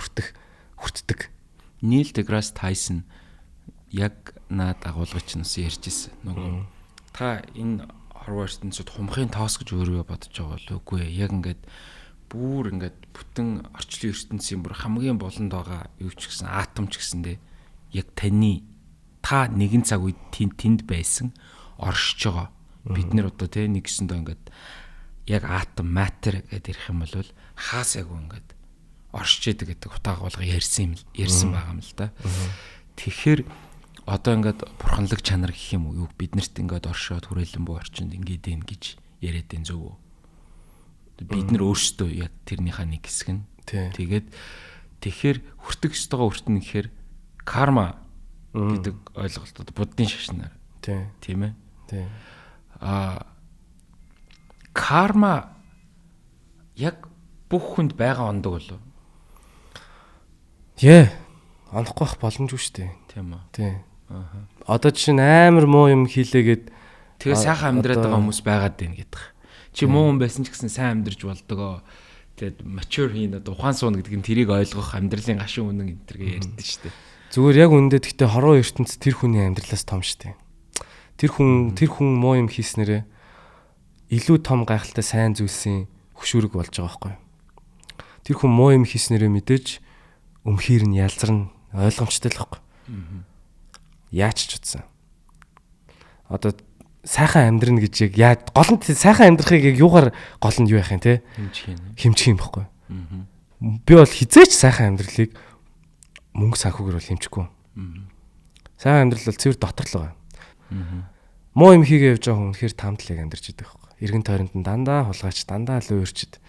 хүртдэг. Neil deGrasse Tyson яг наад агуулгач нас ярьж ирсэн. Нөгөө та энэ хорвоо ертөнцид хумхын тоос гэж өөрөө бодож байгаа бол үгүй ээ. Яг ингээд бүр ингээд бүтэн орчлон ертөнцийн бүр хамгийн болонд байгаа юу ч гэсэн атом ч гэсэндээ яг та нэгэн цаг үед тэнд байсан оршиж байгаа. Бид нэр одоо те нэгсэндээ ингээд яг атом matter гэдэг ярих юм бол хаас яг ингээд оршиж идэг гэдэг утгаагаа ярьсан байгаа юм л да. Тэгэхээр одоо ингээд бурханлаг чанар гэх юм уу биднэрт ингээд оршоод хүрээлэн буй орчинд ингээд ийн гэж яриад энэ зөв үү? Бид нар өөрсдөө яг тэрнийхээ нэг хэсэг нь. Тэгээд тэгэхээр хүртэх ёстойгоо хүртэнэ гэхээр карма гэдэг ойлголтод буддын шашнаар. Тийм ээ. Карма яг бүх хүнд байгаа ондог болов. Онохгүй бах боломжгүй шүү дээ. Тийм үү. Тийм. Одоо чинь амар муу юм хийлээгээд тэгээ сайхан амьдраад байгаа хүмүүс байгаад байна гэдэг. Чи муу хүн байсан ч гэсэн сайн амьдарч болдгоо. Тэгээд mature хийн одоо ухаан суун гэдэг нь тэрийг ойлгох амьдралын гашуун үнэн энэ төргээ ярьдэн шүү дээ. Зүгээр яг үндэ гэхдээ хорвоо ертөнцид тэр хүний амьдралаас том шүү дээ. Тэр хүн муу юм хийснээрээ илүү том гайхалтай сайн зүйлсийн хөшүүрэг болж байгаа байхгүй. Тэр хүн муу юм хийснээрээ мэдээж өмхийр нь ялзарна ойлгомжтой л байхгүй. Яач ч утсан. одоо сайхан амьдрна гэж яг гол нь сайхан амьдрахыг яг юугаар гол нь юу яах юм те хэмжих юм баггүй. Би бол хизээч сайхан амьдралыг мөнгө санхүүгээр бол хэмжихгүй. Сайхан амьдрал бол цэвэр дотор л байгаа. Муу юм хийгээ явж байгаа хүн үнэхээр тамдлыг амьдарч идэг байхгүй. Иргэн тойронд нь дандаа хулгайч, дандаа л өөрчд.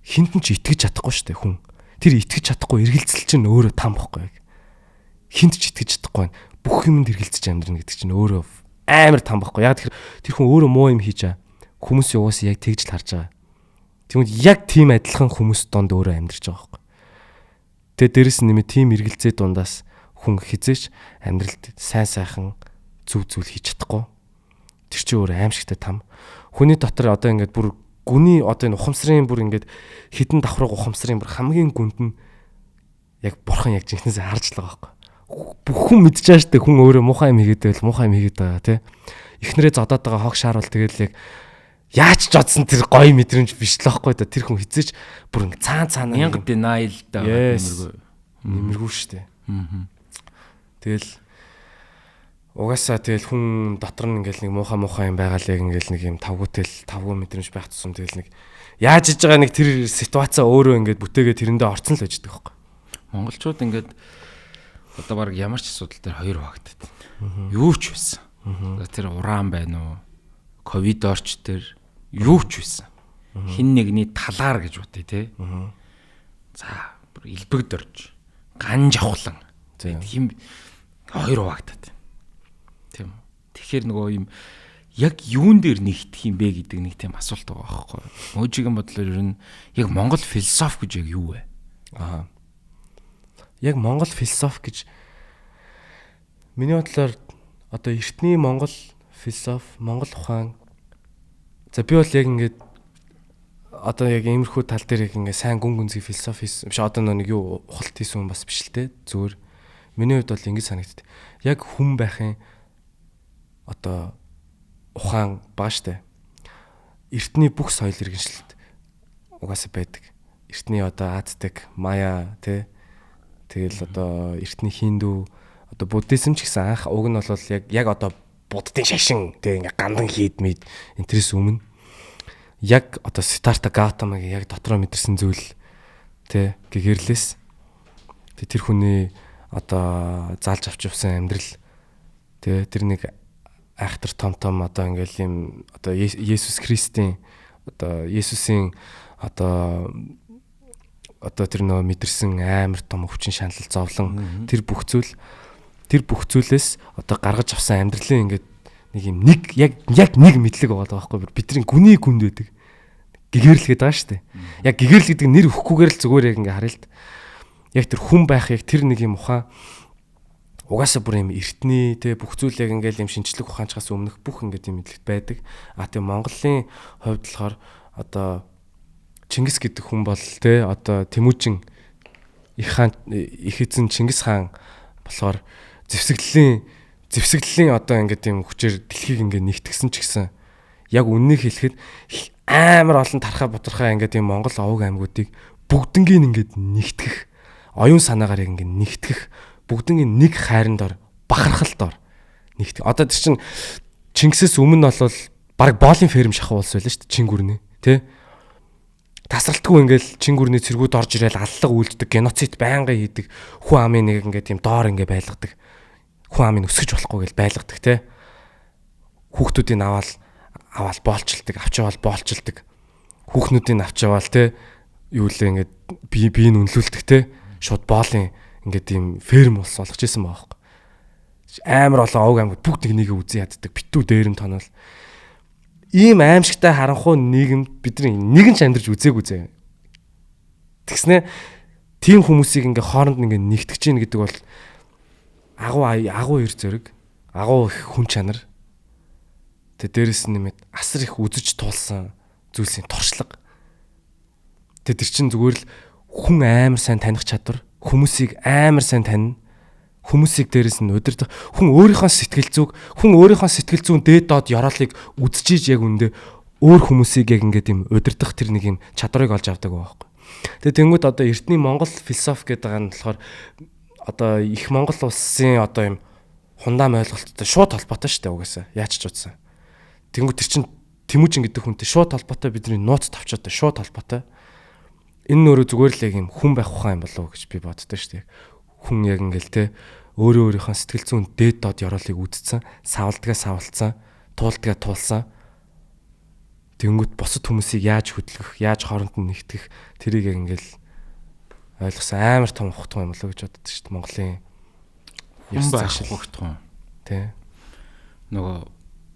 Хинт нь ч итгэж чадахгүй шүү дээ хүн. Тэр итгэж чадахгүй эргэлзэл чинь өөрөө там байхгүй яг. Хинт ч итгэж чадахгүй байна. Бүх юмд эргэлзэж амьдрна гэдэг чинь өөрөө амар там байхгүй. Яг тэр хүн өөрөө муу юм хийж байгаа. Хүмүүс юугаас яг тэгж л харж байгаа. Тэгмэд яг тийм адилхан хүмүүс донд өөрөө амьдарч байгаа байхгүй. Тэгээ дээрэс нь нэмээ тийм эргэлзээ дундаас хүн хизээч амьдралд сайн сайхан зүв зүйл хийж чадахгүй. Тэр чинь өөрөө аимшигтай там. Хүний дотор одоо ингээд бүр гүний одоо энэ ухамсарын бүр ингээд хідэн давхраг ухамсарын бүр хамгийн гүнд нь яг бурхан яг жинхнээсээ харж л байгаа байхгүй. Бүх хүн мэдчихэж штэ хүн өөрөө муухай юм хийгээд байл муухай юм хийгээд байгаа тий. Эхнэрээ зодоод байгаа хог шааруул тэгэл яг яаж ч одсон тэр гоё мэдрэмж биш л байхгүй да. Тэр хүн хизээч бүр ингээд цаана Янга denial даа нэмэргүй штэ. Тэгэл угаасаа тэгэл хүн дотор нь ингээл нэг муухай юм байгаа л яг ингээл нэг юм тавгуутэл тавгүй мэдрэмж байх тусам тэгэл нэг яаж иж байгаа нэг тэр ситуацаа өөрөө ингээд бүтээгээ тэрэндээ орцсон л байж байгаа байхгүй. Монголчууд ингээд одоо баг ямар ч асуудал дээр хоёр багтаад байна. Юу ч байсан. Тэр уран байна уу? Ковид орч дээр юу ч байсан. Хин нэгний талаар гэж бодъё те. За элбэгд орж ган жавхлан. Тийм хоёр багтаад байна. Тийм үү. Тэгэхээр нөгөө юм яг юун дээр нэгдэх юм бэ гэдэг нэг тийм асуулт байгаа байхгүй юу? Мөжигийн бодлоор ер нь яг Монгол философи гэж яг юу вэ? Яг Монгол философи гэж миний бодлоор одоо эртний Монгол философи, Монгол ухаан за би бол яг ингээд одоо яг иймэрхүү тал дээр яг ингээд сайн гүн гүнзгий философи биш одоо нэг юу ухалт хийсэн хүн бас биш л те зүгээр миний хувьд бол ингэж санагддаг. Яг хүн байхын одоо ухаан баа штэ. Эртний бүх соёл иргэншилт угаасаа байдаг. Эртний одоо Ацтек, Майя тэ тэгэл одоо эртний Хинду одоо буддизм ч гэсэн анх уг нь бол яг одоо буддын шашин тэ ингээ гандан хийдмэд энтрээс өмнө яг одоо Сиддхарта Гаутамагийн яг дотроо мэдэрсэн зүйл тэ гэгэрлээс тэр хүний одоо заалж авч явсан амьдрал тэ тэр нэг айхтар том одоо ингээл юм одоо Есүс Христийн одоо Есүсийн одоо тэр нөө мэдэрсэн амар том өвчин шаналл зовлон тэр бүх зүйлээс одоо гаргаж авсан амьдралын ингээд нэг юм яг нэг мэдлэг байгаа байхгүй бидний гүний гүнд байдаг гэгэрлэгээд байгаа шүү дээ. Яг гэгэрлэг гэдэг нэр өгөхгүйгээр л зүгээр яг ингээ харъя л. Яг тэр хүн байх яг тэр нэг юм ухаан угаасаа бүр юм эртний те бүх зүйл яг ингээл юм шинжлэх ухаанчаас өмнөх бүх ингээд юм мэдлэгт байдаг. Тэгээ Монголын хувьд болохоор одоо Чингис гэдэг хүн бол те одоо Тэмүүжин их эзэн Чингис хаан болохоор зэвсэглэлийн одоо ингээд юм хүчээр дэлхийг ингээд нэгтгсэн ч гэсэн яг үннийг хэлэхэд амар олон тархаа бутархаа ингээд юм Монгол овог аймагуудыг бүгднгийн ингээд нэгтгэх оюун санаагаар яг ингээд нэгтгэх бүгднгийн нэг хайранд ор бахархалд ор нэгтгэх. Одоо тэр чин Чингисээс өмнө бол баг боолын ферм шахуу улс байлаа шүү дээ Чингүрний тий тасралтгүй ингээл Чингүрний цэргүүд орж ирээл аллага үйлддэг геноцид байнга хийдэг хүн амын нэг ингээд юм доор ингээд байлгадаг хүн амыг өсгөж болохгүй гэж байлгадаг те хүүхдүүдийг аваад боолчилдаг авч яваал боолчилдаг хүүхнүүдийг авч яваал те юу лээ ингээд бие үнэлүүлдэг те шууд боолын ингээд юм ферм ус болгож исэн байгаа байхгүй амар олон овг аймагуд бүгд нэгийг үзэн яддаг битүү дээр нь тоноол ийм аимшигтай харанхуй нийгэмд бидний нэгэн ч амьдарч үзээгүй зэ. Тэгснэ тийм хүмүүсийг ингээ хооронд ингээ нэгтгэж гин гэдэг бол агуу эр зэрэг, агуу их хүн чанар. Тэ дээрэс нь нэмээд асар их үзэж туулсан зүйлсийн туршлага. Тэ тэр чин зүгээр л хүн амар сайн таних чадвар, хүмүүсийг амар сайн таних хүмүүсийг дээрээс нь удирдах хүн өөрийнхөө сэтгэл зүйн дээд доод ёроолыг үзчихийж яг үндэ өөр хүмүүсийг яг ингээд юм удирдах тэр нэг юм чадварыг олж авдаг байхгүй. Тэгээ тэнгууд одоо эртний Монгол философи гэдэг байгаа нь болохоор одоо их Монгол улсын одоо юм хундаам ойлголттой шууд холбоотой шүү дээ угаасаа. Яаж ч утсан. Тэнгүү тэр чин Тэмүүжин гэдэг хүнтэй шууд холбоотой бидний нууц тавчаатай шууд холбоотой. Энэ нөрөө зүгээр л яг юм хүн байх ухаан юм болов уу гэж би боддоо шүү дээ. Хүн яг ингээл те өөрөө өөрийнхөө сэтгэл зүйн дээд доод ёроолыг үдцсэн, савлдгаа савлцсан, туулдгаа туулсан. Тэнгүүт босод хүмүүсийг яаж хөдөлгөх, яаж хооронд нь нэгтгэх тэрийг яг ингээл ойлгосон амар том ухтхан юм болов уу гэж боддоо шүү дээ. Монголын хүн байх ухтхан. Тэ. Нөгөө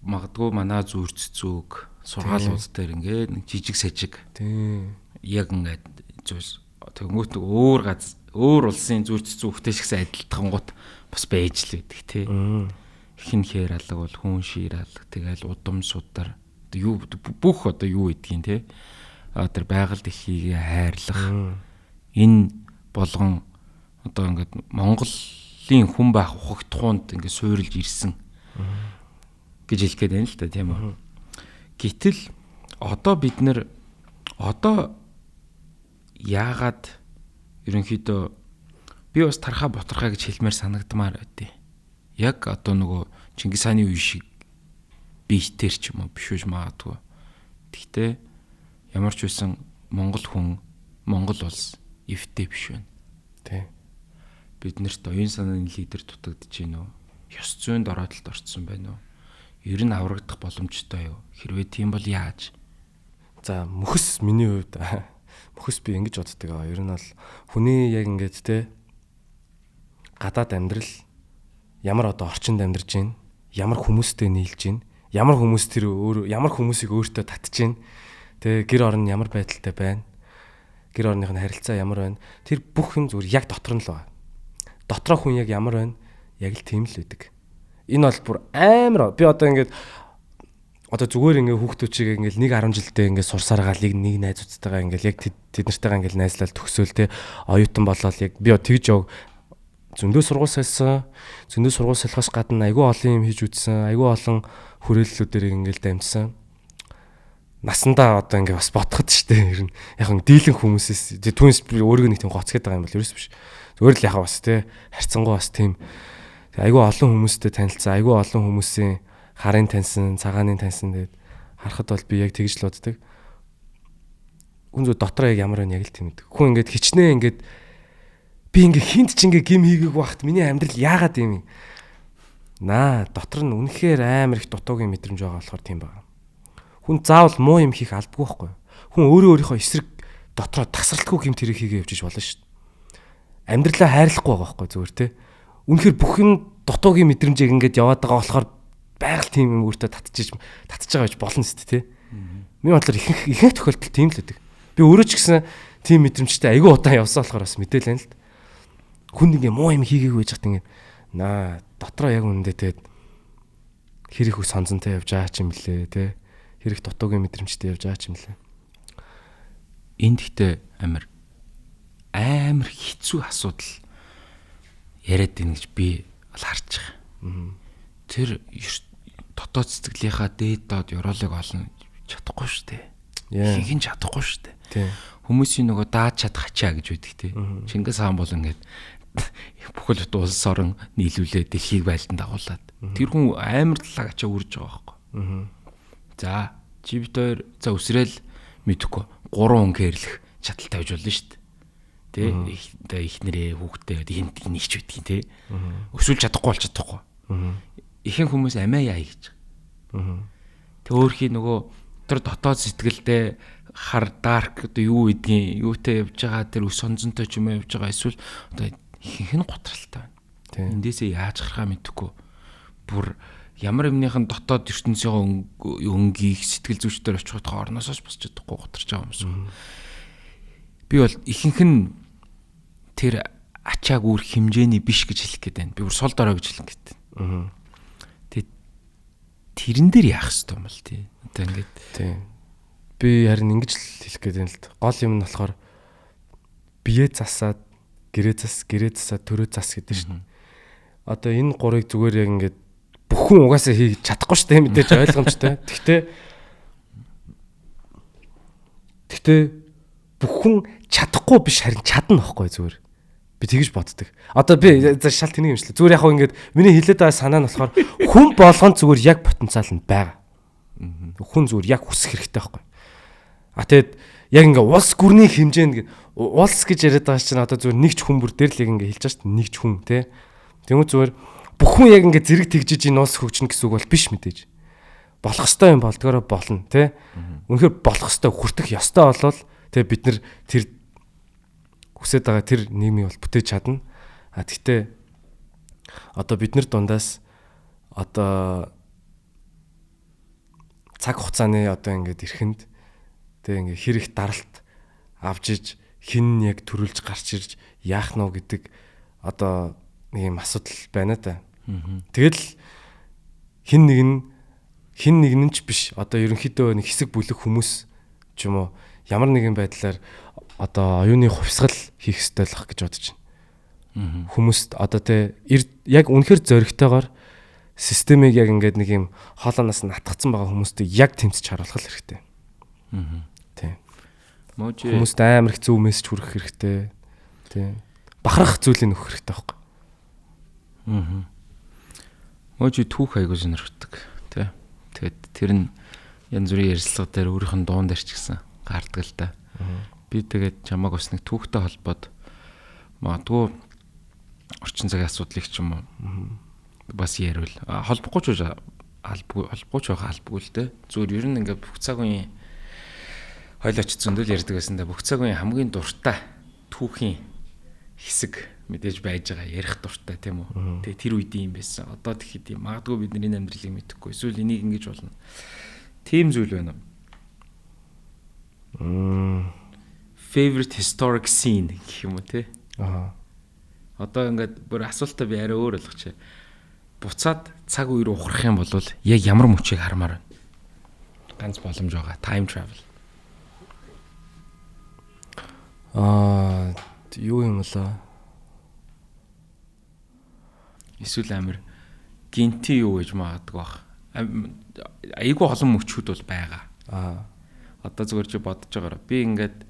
магадгүй манай зүрц зүг сургаалууд дээр ингээд нэг жижиг сажиг. Тийм. Яг ингээд зүйлс тэгмөөт өөр өөр улсын зүрц зүгтэй шигсэн адилтгангууд бас байж л байдаг тий. Хин хээр алга бол хүн шир алга тэгэл удам судар юу бүх одоо юу гэдгийг тий. Тэр байгаль дэлхийг хайрлах энэ болгон одоо ингээд Монголын хүн байх ухагтхуунд ингээд суурилж ирсэн гэж хэлэх гээд байна л да тийм үү. Гэтэл одоо бид нэр одоо яагаад ерөнхийдөө би бас тархаа ботархаа гэж хэлмээр санагдмаар байдیں۔ Яг одоо нөгөө Чингис хааны үе шиг биетэр ч юм уу биш үж магадгүй. Гэхдээ ямар ч үсэн Монгол хүн Монгол улс эвтэй биш байна. Тий. Бид нарт оюун санааны лидер дутагдж байна уу? Ёс зүйнд ороодолд орцсон байна уу? Ер нь аврагдах боломжтой юу? Хэрвээ тийм бол яаж? За мөхс миний хувьд мөхс би ингэж боддог аа. Ер нь бол хүний яг ингэж те гадаад амьдрал ямар одоо орчинд амьдарч байна? Ямар хүмүүстэй нийлж байна? Ямар хүмүүс тэр ямар хүмүүсийг өөртөө татж байна? Тэ гэр орон ямар байдалтай байна? Гэр орных нь харилцаа ямар байна? Тэр бүх юм зүгээр яг дотор нь л байна. Дотроо хүн яг ямар байна? Яг л тийм л байдаг. Энэ бол бүр амар би одоо ингээд одоо зүгээр ингээд хүүхдүүчийг ингээд 1-10 жилдээ ингээд сурсараагаал нэг найзуудтайгаа ингээд яг тэд нартайгаа ингээд найзлал төгсөөл те оюутан болоод яг би тэгж яв зөндөө сургууль салсан. Зөндөө сургууль салхаас гадна айгүй олон юм хийж үзсэн. Айгүй олон хүрээллүүдээр ингээд дамжсан. Насандаа одоо ингээд бас ботход штэ ер нь яг нь дийлэн хүмүүсээс түүнээс би өөрийгөө нэг тийм гоцгээд байгаа юм бол ерөөс биш. Зүгээр л яхаа бас те харьцангуй бас тийм айгүй олон хүмүүстэй танилцсан. Айгүй олон хүмүүсийн харын таньсан, цагааны таньсан тэгээд харахад бол би яг тэгж л боддог. Хүн зөв дотроо яг ямар байна яг л тийм мэд. Хүн ингээд хичнээн ингээд би ингээд хинт ч ингээд гим хийгээг багт миний амьдрал яагаад юм. Наа дотор нь үнэхээр амар их дутуугийн мэдрэмж байгаа болохоор тийм байна. Хүн заавал муу юм хийх албагүй байхгүй. Хүн өөрийнхөө эсрэг дотроо тасралтгүй гимт хэрэг хийгээ явж болно шүү дээ. Амьдралаа хайрлахгүй байгаа байхгүй зүгээр те. Үнэхээр бүх юм дутуугийн мэдрэмжийг ингээд яваад байгаа болохоор байгаль тийм юм өөртөө татчих байгаа гэж болно шүү дээ тий. Миний бодлоор ихэнх тохиолдолд тийм л байдаг. Би өөрөө ч гэсэн тийм мэдрэмжтэй айгүй удаан явсан болохоор бас мэдээл байна л да. Хүн ингээ муу юм хийгээгүй байж хат ингээ наа дотроо яг үнэндээ тэгээд хэр их сонзонтой явж байгаа ч юм лээ тий. Хэр их дутуугийн мэдрэмжтэй явж байгаа ч юм лээ. Энд гэхдээ амар хэцүү асуудал яриад байна гэж би харж байгаа. Тэр дотоод сэтгэлийнхаа дээд доод ёроолыг олно чадахгүй шүү дээ. Хийх нь чадахгүй шүү дээ. Хүмүүсийн нөгөө даад чадах ачаа гэж үүдэг тий. Чингис хаан бол ингээд бүхэл улс орон нийлүүлээ дэлхийг байлдан дагуулад. Тэр хүн амар талаг ачаа үрж байгаа байхгүй. За живд хоёр за өсрөөл мэдхгүй 3 хүн кэрлэх чадaltaй байж болно шүү дээ. Тэ одоо их нэрээ хүүхдээ энд нэгч байдгийн тий. Өсвөл чадахгүй бол чадахгүй. Ихэнх хүмүүс амиа яа гэж. Тэг өөрхийн нөгөө тэр дотоод сэтгэлдээ хар дарк одоо юу гэдгийг юутай явж байгаа тэр өс сонзонтой ч юм явж байгаа эсвэл одоо ихэнх нь готралтай байна. Эндээсээ яаж гарахаа мэдэхгүй. Бүр ямар юмныхан дотоод ертөнцийн өнгийг сэтгэл зүйчдэр очиход орноосоо босч чадахгүй готрч байгаа юм. Би бол ихэнх нь тэр ачааг үүрх хэмжээний биш гэж хэлэх гээд байна. Би бүр сул дорой гэж хэлэх гээд байна. Тэрэн дээр яах ёстой юм бол тий. Одоо ингээд тий. Би харин ингэж л хэлэх гээд байна л да. Гол юм нь болохоор бие засаад гэрээ засаад төрөө зас гэдэг шин. Одоо энэ гурыг зүгээр яг ингээд бүх хүн угаасаа хийж чадахгүй шүү дээ мэдээж ойлгомжтой. Гэхдээ бүх хүн чадахгүй биш харин чадна байхгүй зүгээр. Би тэгж боддог. Одоо би шал тэнийг юмшлаа. Зүгээр яг хөө ингээд миний хэлээд байгаа санаа нь болохоор хүн болгонд зүгээр яг потенциал нь байгаа. Хүн зүгээр яг хүсэх хэрэгтэй байхгүй. Тэгээд яг ингээ улс гүрний хэмжээнд улс гэж яриад байгаа чинь одоо зүгээр нэг ч хүн бүр дээр л яг ингээ хэлж байгаа шүү дээ. Нэг ч хүн те. Тэгмээ зүгээр бүх хүн яг ингээ зэрэг тэгжиж энэ улс хөгжинэ гэсэн үг бол биш мэдээж. Болох ёстой юм болдгоороо болно те. Үнэхээр болох ёстой хүртэх ёстой болвол те бид нар тэр хүсэж байгаа тэр нийгмийг бол бүтээж чадна. Гэхдээ одоо бид нар дундаас одоо цаг хугацааны одоо ингээд ирэхэнд тэг ингээ хэрэг даралт авж иж хин яг төрүүлж гарч ирж яах нь гэдэг одоо нэг юм асуудал байна та. Тэгэл хин нэг нь ч биш одоо ерөнхийдөө нэг хэсэг бүлэг хүмүүс ч юм уу ямар нэгэн байдлаар одоо оюуны хувьсгал хийх ёстой л ах гэж бодож байна. Хүмүүст одоо тэ яг үнэхэр зоригтойгоор системийг яг ингээд нэг юм хоолоноос натгацсан байгаа хүмүүстийг яг тэмцэж харуулах хэрэгтэй. Тийм. Хүмүүст амар их зөв мессеж хүргэх хэрэгтэй. Тийм. Бахарах зүйлийг өгөх хэрэгтэй байхгүй. Можи түүх айгуу сонирхдаг. Тэ. Тэгээд тэр нь янз бүрийн ярилцлага дээр өөрийнх нь дуун дээр ч гэсэн гардаг л да. Би тэгээд чамаг бас нэг түүхтэй холбоод магадгүй орчин цагийн асуудлыг ч юм уу бас ярил. Холбохгүй ч байх албагүй л дээ. Зүгээр ер нь ингээд бүх цаг үеийн хойлооч зөндөл ярьдаг байсан да бүх цаг үеийн хамгийн дуртай түүхийн хэсэг мэдээж байж байгаа ярих дуртай тийм үү. Тэгээ тэр үед юм байсан. Одоо тэгэхэд юм магадгүй бидний амьдралыг мэдэхгүй. Эсвэл энийг ингэж болно. Тийм зүйл байна уу? Favorite historic scene гэх юм уу те. Одоо ингээд бүр асуултаа би арай өөр болгоч. Буцаад цаг үе рүү ухрах юм бол яг ямар мөчийг хармаар байна. Ганц боломж байгаа. Time travel. Юу юм лээ? Эсвэл амир гинти юу гэж магадгүй бах. Айгүй олон мөчүүд бол байгаа. Одоо зүгээр чи бодож байгаараа. Би ингээд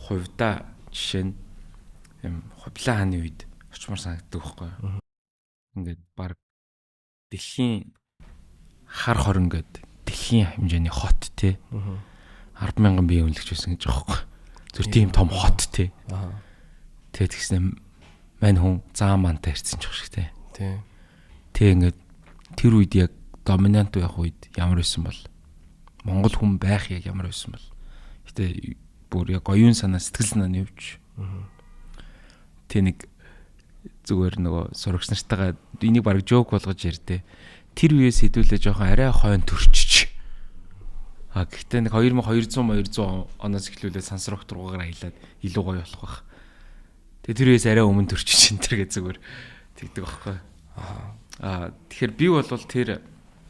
хувьдаа жишээ нь юм хувлаа хааны үед очмор санагддаг байхгүй юу? Ингээд баг дэлхийн хар хорон гээд дэлхийн хэмжээний хот те 10,000 бие үнэлж байсан гэж байгаа байхгүй. Зүр тийм том хот те. Тэгээд тэгснэ мань хүн заан мантай ирсэн ч шиг те. Тэг ингээд тэр үед яг доминант байх үед ямар байсан бол Монгол хүн байх яг ямар байсан бол. Гэтэ бүр яг оюун санаа сэтгэл санаа нь явж. Тэ нэг зүгээр нөгөө сурагч нартайгаа энийг баг жоок болгож ярьдээ. Тэр үеэс хэдүүлээ жоохон арай хойно төрчиж. Гэхдээ нэг 2200 оноос эхлүүлээ сансрагт руугаар аялаад илүү гоё болох байх. Тэгээ тэр үеэс арай өмнө төрчиж энэ тэргээ зүгээр тэгдэг байхгүй. Тэгэхээр би бол тэр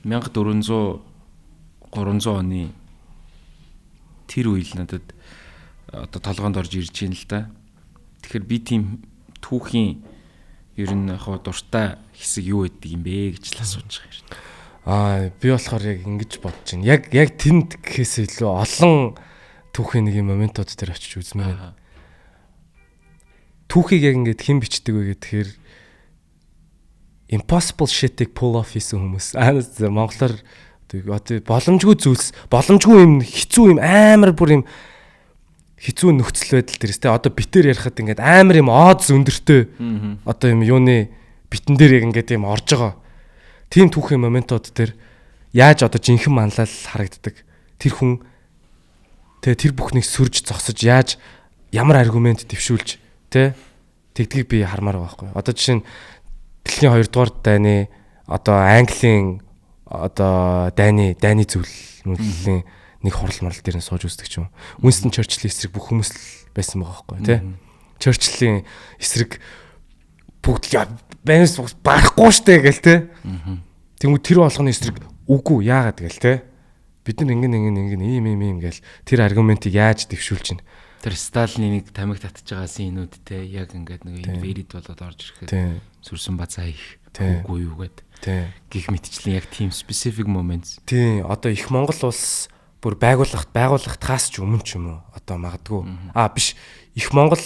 1400 300 оны тэр үеил надад одоо толгоонд орж ирж байна л да. Тэгэхээр би тийм түүхийн ер нь яг дуртай хэсэг юу гэдэг юм бэ гэж л асууж байгаа юм. Би болохоор яг ингэж бодож байна. Яг тэнд гэхээс илүү олон түүхийн нэг юм моментууд дээр очиж үзмээр. Түүхийг яг ингэж хэн бичдэг вэ гэхээр impossible shit-ийг pull off хийсэн хүмүүс. Монголоор одоо боломжгүй зүйлс, боломжгүй юм хэцүү юм амар бүр юм хэцүү нөхцөл байдал дээрээс те одоо битээр ярихад ингээд амар юм одс өндөртэй одоо юм юуны битэн дээр яг ингээд юм орж байгаа. Тийм түүхийн моментууд дээр яаж одоо жинхэнэ манлал харагддаг. Тэр хүн тэгээ тэр бүхнийг сүрж зогсож яаж ямар аргумент дэвшүүлж те тэгдгийг би хармаар байгаа байхгүй. Одоо жишээ нь дэлхийн 2 дугаар дайны одоо Английн одоо дайны зөвлөлийн нэг хурал марал дээр нь сууж үздэг ч юм. Уинстон Черчиллийн эсрэг бүх хүмүүс л байсан байгаа байхгүй тий. Черчиллийн эсрэг бүгд байнс барахгүй штэ гэл тий. Тэгмүү тэр болгоны эсрэг үгүй яагаад гэл тий. Бид нар ингэн ийм гэл тэр аргументыг яаж дэвшүүлж чинь. Тэр Сталины нэг тамиг татж байгаа синүүд те яг ингээд нэг инвэрид болоод орж ирэхэд сүрсэн бацаа их үгүй юу гэд гих мэтчлэн яг тийм specific moments. Тийм одоо их Монгол улс бүр байгууллагатаас ч өмнө ч юм уу одоо магадгүй биш их Монгол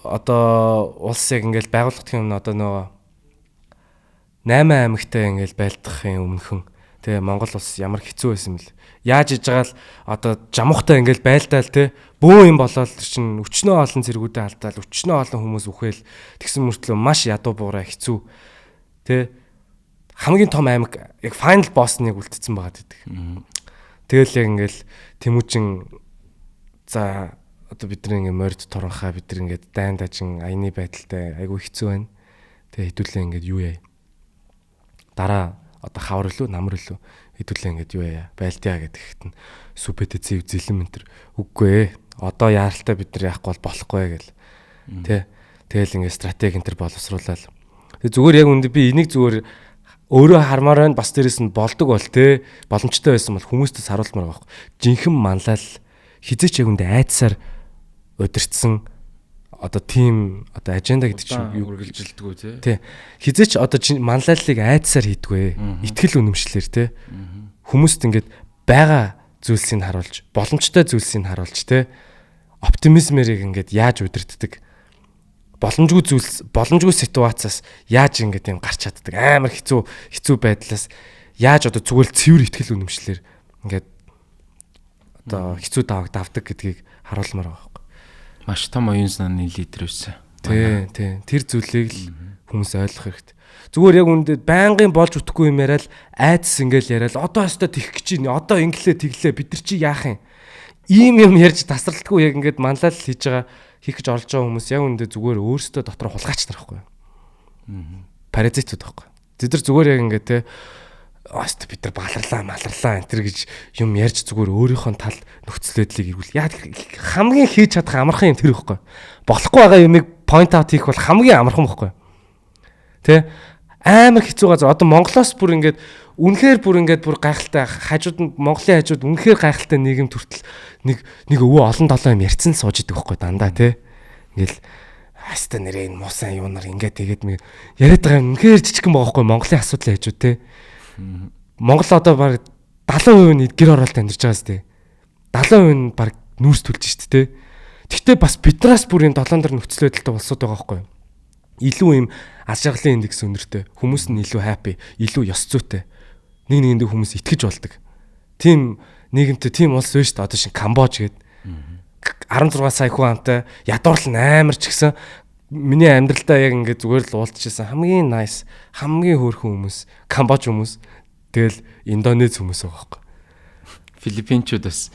одоо улс яг ингээл байгууллагын юм одоо нөгөө 8 аймагтай ингээл байлдахын өмнөхөн тэгээ Монгол улс ямар хэцүү байсан бэл. Яаж иж байгаа л одоо жамхтай ингээл байлдаал те бөө юм болоод чинь өчнөө олон зэргүүдэд алдаал өчнөө олон хүмүүс үхэл тэгсэн мөртлөө маш ядуу буурай хэцүү те хамгийн том аймаг яг final boss-ныг үлдсэн байгаа гэдэг. Тэгэл яг ингээл Тэмүүжин за одоо бидний ингээ морд торонхаа бид нар ингээд дайндажин аяны байдалтай айгүй хэцүү байна. Тэгээ хэдүүлээ ингээд юу яа. Дараа одоо хавар илүү намар илүү хэдүүлээ ингээд юу яа байлдаа гэдэгт нь сүпэтэцэг зэлэн ментэр үгүй ээ. Одоо яаралтай бид нар яахгүй болохгүй гэл. Тэгэл ингээд стратеги энэ төр боловсруулаад. Тэгээ зүгээр яг үндэ би энийг зүгээр өөрөө хармаар байна бас дээрэс нь болдог бол те боломжтой байсан бол хүмүүстээ харуулмаар байгаа. Жинхэнэ манлал хизээч яг үндэ айдсаар удирдсан одоо тим одоо аженда гэдэг чинь юу үргэлжилдэггүй тий. Хизээч одоо манлайллыг айдсаар хийдгвэ. Итгэл үнэмшлэр тий. Хүмүүст ингээд байгаа зүйлсийг харуулж, боломжтой зүйлсийг харуулж тий. Оптимизмэрийг ингээд яаж удирддаг. Боломжгүй ситуацаас яаж ингээд юм гарч чаддаг. Амар хэцүү байдлаас яаж одоо зүгээр цэвэр итгэл үнэмшлэр ингээд одоо хэцүү даваг давдаг гэдгийг харуулмаар байгаа. Маш том оюун санааны лидер байсан. Тий. Тэр зүйлийг л хүмүүс ойлгох хэрэгтэй. Зүгээр яг үнэндээ байнгын болж үтгэхгүй юм яриад айдас ингээл яриад одоо өстө тэгэх гэж байна. Одоо инглээ тэглээ бид нар чи яах юм? Ийм юм ярьж тасралтгүй яг ингээд манлал хийж байгаа хийх гэж орж байгаа хүмүүс яг үнэндээ зүгээр өөрсдөө дотор хулгайч нар байхгүй. Паразитууд байхгүй. Тэд нар зүгээр яг ингээд те ост бид нар маларлаа энэ төр гэж юм ярьж зүгээр өөрийнхөө тал нөхцөл байдлыг эргүүл. Яа хамгийн хийж чадах амархан юм тэр ихгүй. Болохгүй байгаа юмыг point out хийх бол хамгийн амархан байхгүй. Тэ амар хэцүү газар одоо Монголоос бүр ингээд үнэхээр бүр гайхалтай хажууд нь Монголын хажууд үнэхээр гайхалтай нийгэм төртөл нэг өвөө олон долоо юм ярьсан л сууж идэг байхгүй дандаа тэ. Ингээл хаста нэрээ муусан юунаар ингээд тэгээд яриад байгаа юм үнэхээр жижигхэн байгаа байхгүй Монголын асуудлын хажууд тэ. Монгол одоо баг 70% нь гэр оролт амьдарч байгаа сте. 70% нь баг нүүрс төлж штэ тэ. Гэхдээ бас бидраас бүр энэ 7 дор нөхцөл байдалтай болсод байгаа байхгүй. Илүү юм аз жаргалын индекс өнөртэй. Хүмүүс нь илүү happy, илүү ёс зүйтэй. Нэг нэгэндээ хүмүүс итгэж болдог. Тим нийгэмтэй тим улс биш шүү дээ. Одоо шин Камбож гээд 16 сая хүн амтай ядуурлал амар ч гэсэн миний амьдралдаа яг ингээд зүгээр л уулзчихсан хамгийн nice, хамгийн хөөрхөн хүмүүс, Камбож хүмүүс, тэгэл Индонез хүмүүс байгаа байхгүй. Филиппинчууд бас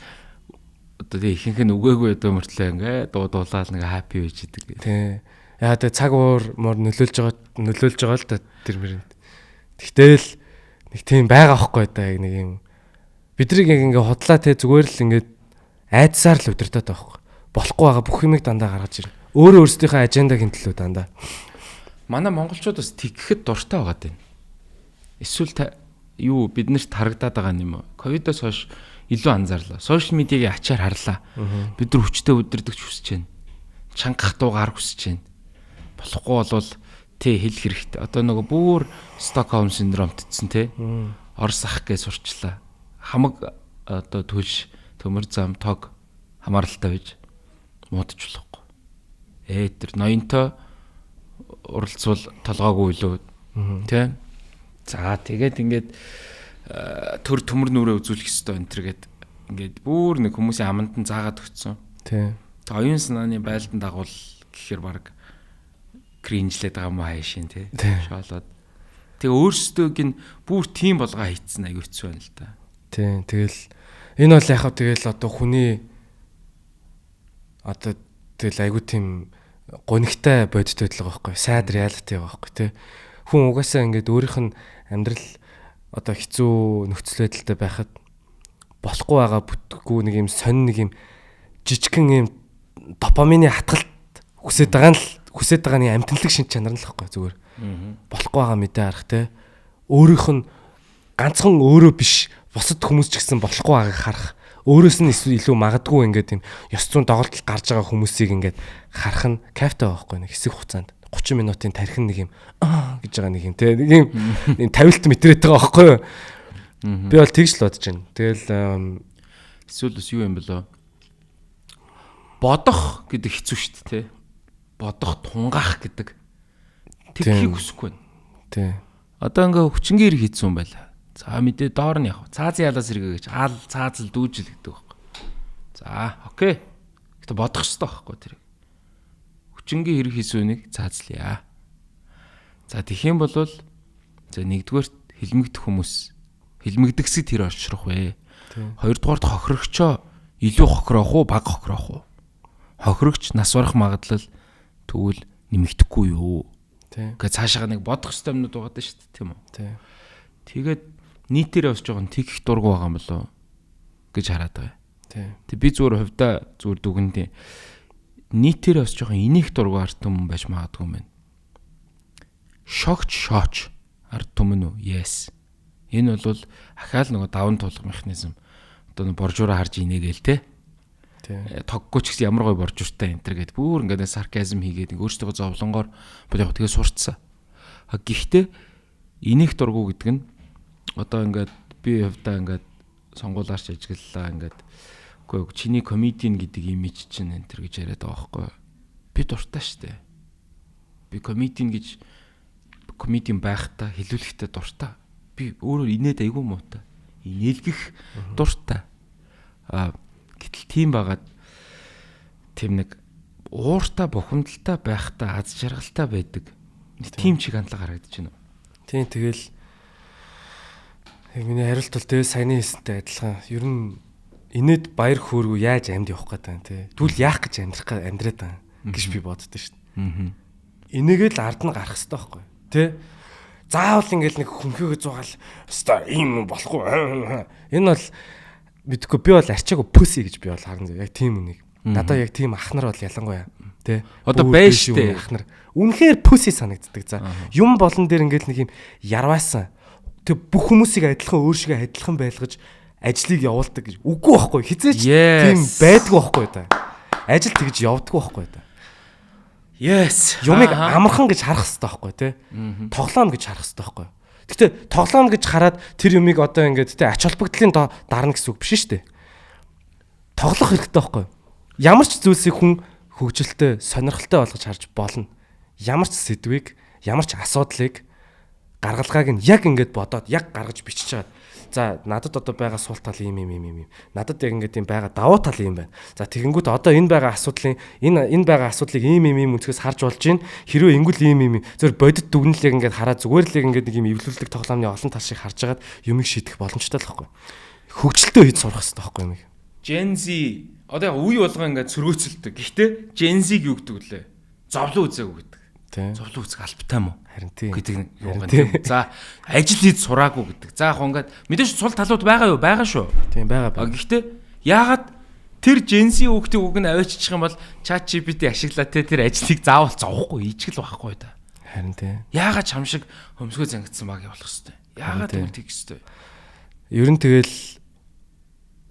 одоо тэг ихэнх нь үгээгүй одоо мөртлөө ингээд дуулаад нэг happy байж идэг. Тий. Яа тэг цаг уур мөр нөлөөлж байгаа л да тэр мэрэнд. Тэгтэл нэг тийм байгаа байхгүй да яг нэг юм бидрийг яг ингээд худлаа те зүгээр л ингээд айдсаар л удирдах байхгүй. Болохгүй байгаа бүх юмыг дандаа гаргаж ирнэ. Өөрөө өөрсдийнхөө ажендагийн төлөө дандаа. Манай монголчууд бас тэгхэхэд дуртай байгаа дээ. Эсвэл юу биднэрт харагдаад байгаа юм уу? Ковидоос хойш илүү анзаарлаа. Сошиал медиагийн ачаар харлаа. Бид нар хүчтэй удирдахч хүсэж байна. Чангах дуугаар хүсэж байна. Болохгүй болвол тэ хэл хэрэгтэй. Одоо нөгөө бүр Стокholm синдромтдсэн те. Орос ах гэж сурчлаа. Хамаг одоо төлш төмөр зам тог хамааралтай байж муудаж болохгүй. Тэр ноёнтой уралцвал толгоогүй илүү тий. За тэгээд ингээд төр төмөр нүрээ үзүүлэх ёстой энэ төргээд ингээд бүр нэг хүмүүсийн аманд нь заагаад өгцөн. Тий. Оюун санааны байлдан дагуул гэхээр баг кринжлээд байгаа юм хаашийн тий. Шоолоод. Тэгээ өөрсдөөг нь бүр тим болгоо хийцэн аягүй хэцүү байна л да. Тий. Тэгэл энэ бол яхав тэгэл одоо хүний одоо тэгэл аягүй тийм гонигтай бодит байдал байгаа байхгүй. Sad reality байгаа байхгүй тий. Хүн угаасаа ингээд өөрийнх нь амьдрал одоо хэцүү нөхцөл байдалтай байхад болохгүй байгаа бүтггүй нэг юм сонин нэг юм жижигхэн юм допамины хатгалт хүсэж байгаа нэг амтналаг шин чанар л байхгүй зүгээр. Болохгүй байгаа мэдээ харах те. Өөрийнх нь ганцхан өөрөө биш бусад хүмүүс ч гэсэн болохгүй байгааг харах. Өөрөөс нь эсвэл илүү магадгүй ингээд юм ёс зүйн доголдол гарч байгаа хүмүүсийг ингээд харах нь кайфтай байхгүй нэг хэсэг хугацаанд 30 минутын тархин нэг юм гэж байгаа нэг юм те. Нэг юм тавилт мэтрээд байгаа байхгүй юу? Би бол тэгж л бодож байна. Тэгэл эсвэл бас юу юм бэлөө? Бодох гэдэг хэцүү шүү дээ те. бодох тунгаах гэдэг. Тэгхийг хүсэхгүй байна. Тий. Одоо ингээ хүчингээр хийцэн юм байла. За мэдээ доор нь яах вэ? Цаазын ялаас эргээ гэж аал цаазал дүүжил гэдэг байхгүй. За окей. Гэтэ бодох хэрэгтэй байхгүй тэр. Хүчингийн хэрэг хийсэн үнийг цаазлая. За тэгэх юм бол за нэгдүгээр хилмигдэх хүмүүс хилмигдэхсэд тэр орчрох вэ. Хоёрдугаарт хохирогчоо илүү хохироох уу, бага хохироох уу? Хохирогч нас барах магадлал тэгвэл нэмэгдэхгүй юу? Ингээ цаашаа нэг бодох ёстой юмнууд байгаа шүү дээ, тийм үү? Тэгээд нийтээр бас жоохон тэгэх дургу байгаа юм болоо гэж хараад байгаа. Тэг би зүгээр хувьдаа зүгээр дүгэндээ нийтээр бас жоохон инех дургу арт юм байж магадгүй юм байна. Шогч арт түмэн үү? Yes. Энэ бол ахаал нөгөө даван туулах механизм. Одоо нэг боржуураа харж инээгээл те. Тоггүй ч гэсэн ямар гой боржууртай энэ төр гэд бүр ингээд сарказм хийгээд өөртөө зовлонгоор бол яг тэгээ сурцсан. Гэхдээ инех дургу гэдэг нь одоо ингээд би хувьдаа ингээд сонгуулаарч ажиллалаа ингээд үгүй чиний комедиан гэдэг имиж чинь энэ төр гэж яриад байгаа байхгүй. Би дуртай штэ. Би комедиан байхтаа хэлүүлэхтэй дуртай. Би өөрөө инээд айгүй муутай. Инээлгэх дуртай. Гэтэл тийм байгаад тийм нэг ууртай бухимдалтай байхтаа аз жаргалтай байдаг. Тийм чиг хандлага харагдаж байна. Тийм тэгэл миний хариулт бол тэгээ саяны хэлсэнтэй адилхан. Ер нь инээд баяр хөөргөө яаж амьд явах гэдэг юм те. Тэгвэл яах гэж амьдраад байгаа гэж би боддоо шүү дээ. Энийгээ л ард нь гарах хэрэгтэй байхгүй тий. Заавал ингээл нэг хүнхийгээ зугаал өстой ийм болохгүй. Энэ бол мэдгүй би бол арчаагүй пүси гэж би бол харна. Яг тийм үнийг. Надаа яг тийм ахнар бол ялангуяа тий. Одоо байж штэ ахнар. Үнэхээр пүси санагддаг. За юм болон дээр ингээл нэг юм ярваасан. Тэг бүх хүмүүсийг адилхан өөршигөө адилхан байлгаж ажлыг явуулдаг гэж үгүй байхгүй. Хизээч тийм байдгүй байхгүй да. Ажил тэгж явдаггүй байхгүй да. Yes. Юмыг амархан гэж харах хэрэгтэй байхгүй тий. Тоглоом гэж харах хэрэгтэй байхгүй. Гэхдээ тоглоом гэж хараад тэр юмыг одоо ингээд тий ач холбогдлын дарна гэсэн үг биш шүү дээ. Тоглох хэрэгтэй байхгүй. Ямар ч зүйлсийг хүн хөгжилтэй, сонирхолтой болгож харж болно. Ямар ч сэдвийг, ямар ч асуудлыг гаргалгааг нь яг ингээд бодоод яг гаргаж бичиж чаад. За надад одоо байгаа сул тал ийм. Надад яг ингээд юм байгаа давуу тал юм байна. За тэгэнгүүт одоо энэ байгаа асуудлыг ийм өнцгөөс харж болж гин. Хэрвээ ингүүл ийм. Зөв бодит дүгнэлийг ингээд хараад зүгээр л ингээд нэг юм эвлүүлдэг тоглоомны олон тал шиг харж агаад юмыг шийдэх боломжтой л байхгүй. Хөгжилтэй хийж сурах хэрэгтэй байхгүй юм. Gen Z одоо яг үе болгоо ингээд сөргөөцөлдөг. Гэхдээ Gen Z юу гэдэг вүлээ? Зовлон үзээгүй гэдэг. Зовлон үзэх албатай мó? Харин тийм. Гэдэг юу гэнэ. За ажил хийж сураагүй гэдэг. За яг ингээд мэдээж сул талууд байгаа юу? Байгаа шүү. Тийм байгаа. Гэхдээ яагаад тэр Gen Z хүүхдийн үг нь авааччих юм бол ChatGPT ашиглаа тэр ажлыг заавал зовхгүй ичгэл байхгүй да. Харин тийм. Яагаад чам шиг хөмсгөө зангидсан баг явуулах хэвээр. Яагаад тэгэх хэвээр. Ер нь тэгэл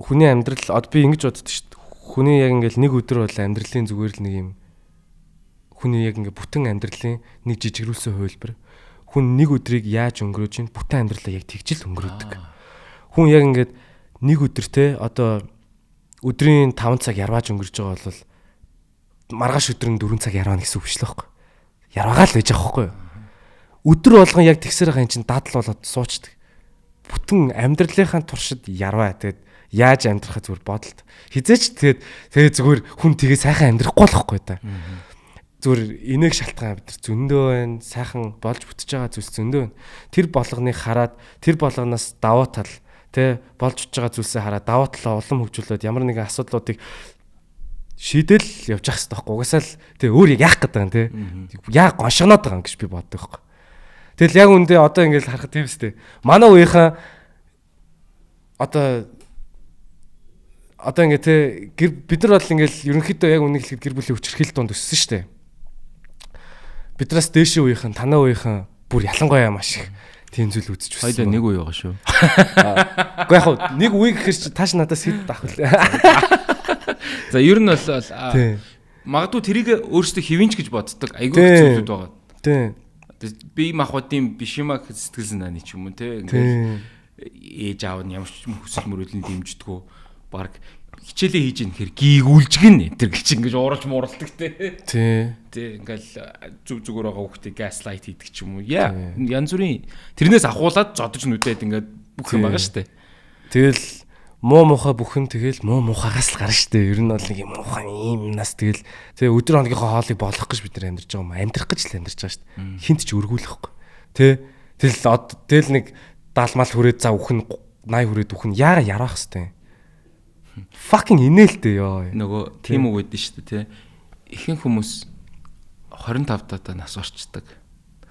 хүний амьдрал одоо би ингэж боддог шүү дээ. Хүний яг ингээл нэг өдөр бол амьдралын зүгээр л нэг юм хүний яг ингээ бүтэн амьдралын нэг жижигрүүлсэн хувилбар. Хүн нэг өдрийг яаж өнгөрөөж ийн бүтэн амьдралаа яг тэгжил өнгөрөөдөг. Хүн яг ингээд нэг өдөр те одоо өдрийн 5 цаг ярвааж өнгөрч байгаа бол маргааш өдрийн 4 цаг ярвана гэсэн үг биш л байхгүй. Ярваагаа л байж байгаа байхгүй. Өдөр болгон яг тэгсэр байгаа юм чинь дадал болоод суучдаг. Бүтэн амьдралынхаа туршид ярваа тэгээд яаж амьдрахаа зүгээр бодолт. Хизээч тэгээд зүгээр хүн тэгээ сайхан амьдрахгүй болохгүй та. Зүгээр инег шалтгаан бид зөндөө байна. Сайхан болж бүтэж байгаа зүйлс зөндөө байна. Тэр болгоныг хараад тэр болгоноос давуу тал тэ болж утж байгаа зүйлсээ хараад давуу талаа улам хөгжүүлээд ямар нэгэн асуудлуудыг шийдэл явж ах хэрэгтэй байхгүй. Угсаал тэ өөр яах гэдэг юм тэ. Яг гоншгоноод байгаа юм гэж би боддог байхгүй. Тэгэл яг үндэ одоо ингээд харахад тийм үстэй. Манай үеийнхэн одоо ингээд тэ бид нар бол ингээд ерөнхийдөө яг үнийг хэлэхэд гэр бүлийн хүчирхийл донд өссөн шүү дээ. Бидраас дээшээ үеийнхэн танаа үеийнхэн бүр ялангуяа маш их тийм зүйл үзэж өссөн. Хоёул нэг үе байгаа шүү. Уу яг нэг үе гэхэр чи тааш надаас хэд дах вэ? За ер нь бол магадгүй тэрийг өөрөөсөө хивэнч гэж боддог. Айгүй зүйлүүд байгаа. Тийм. Би махуудын биш юма сэтгэл санааны ч юм уу те ингээд ээж аав нь ямар ч хүсэл мөрөөдлийн дэмждэггүй баг хичээлээ хийж ийн гэхээр гийгүүлжгэн энэ гэж ингэж ууралж мууралдаг те. Тий. Тэг ингээл зүгээр байгаа хүүхдээ gaslight хийдэг ч юм уу. Янз бүрийн тэрнээс ахуулаад зодож нүдээд ингээд бүх юм байгаа штэ. Тэгэл муу мухаа бүхэн тэгэл муу мухагаас л гарна штэ. Ер нь бол нэг юм муухай юм нас тэгэл тэгээ өдөр хоногийнхоо хоолыг болох гэж бид нар амьдарч байгаа юм. Амьдрах гэж л амьдарч байгаа штэ. Хинт ч өргүүлэхгүй. Тэ тэгэл нэг 70 мал хүрээд за үхэн 80 хүрээд үхэн яага яраах хэвтэй. Fucking инээлтэй ёо. Нөгөө тийм үг байдэн шүү дээ тий. Ихэнх хүмүүс 25 даа нас орчдөг.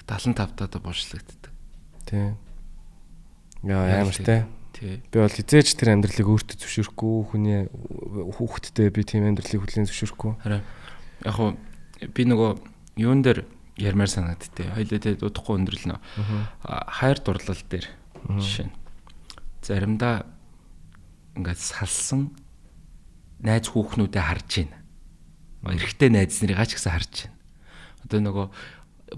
75 даа буушлагддаг. Тий. Яа амар тий. Тий. Би бол хизээч тэр амьдралыг өөртөө зөвшөөрөхгүй хүний хүүхэдтэй би тийм амьдралыг хүлээн зөвшөөрөхгүй. Харин яг хуу би нөгөө юун дээр ярмаар санагдтыг. Хоёлаа тий удахгүй өндөрлнө. Хайр дурлал дээр жишээ нь. Заримдаа ингээд салсан найз хүүхнүүдээ харж байна. Эрэгтэй найз нарыгаа ч гэсэн харж байна. Одоо нөгөө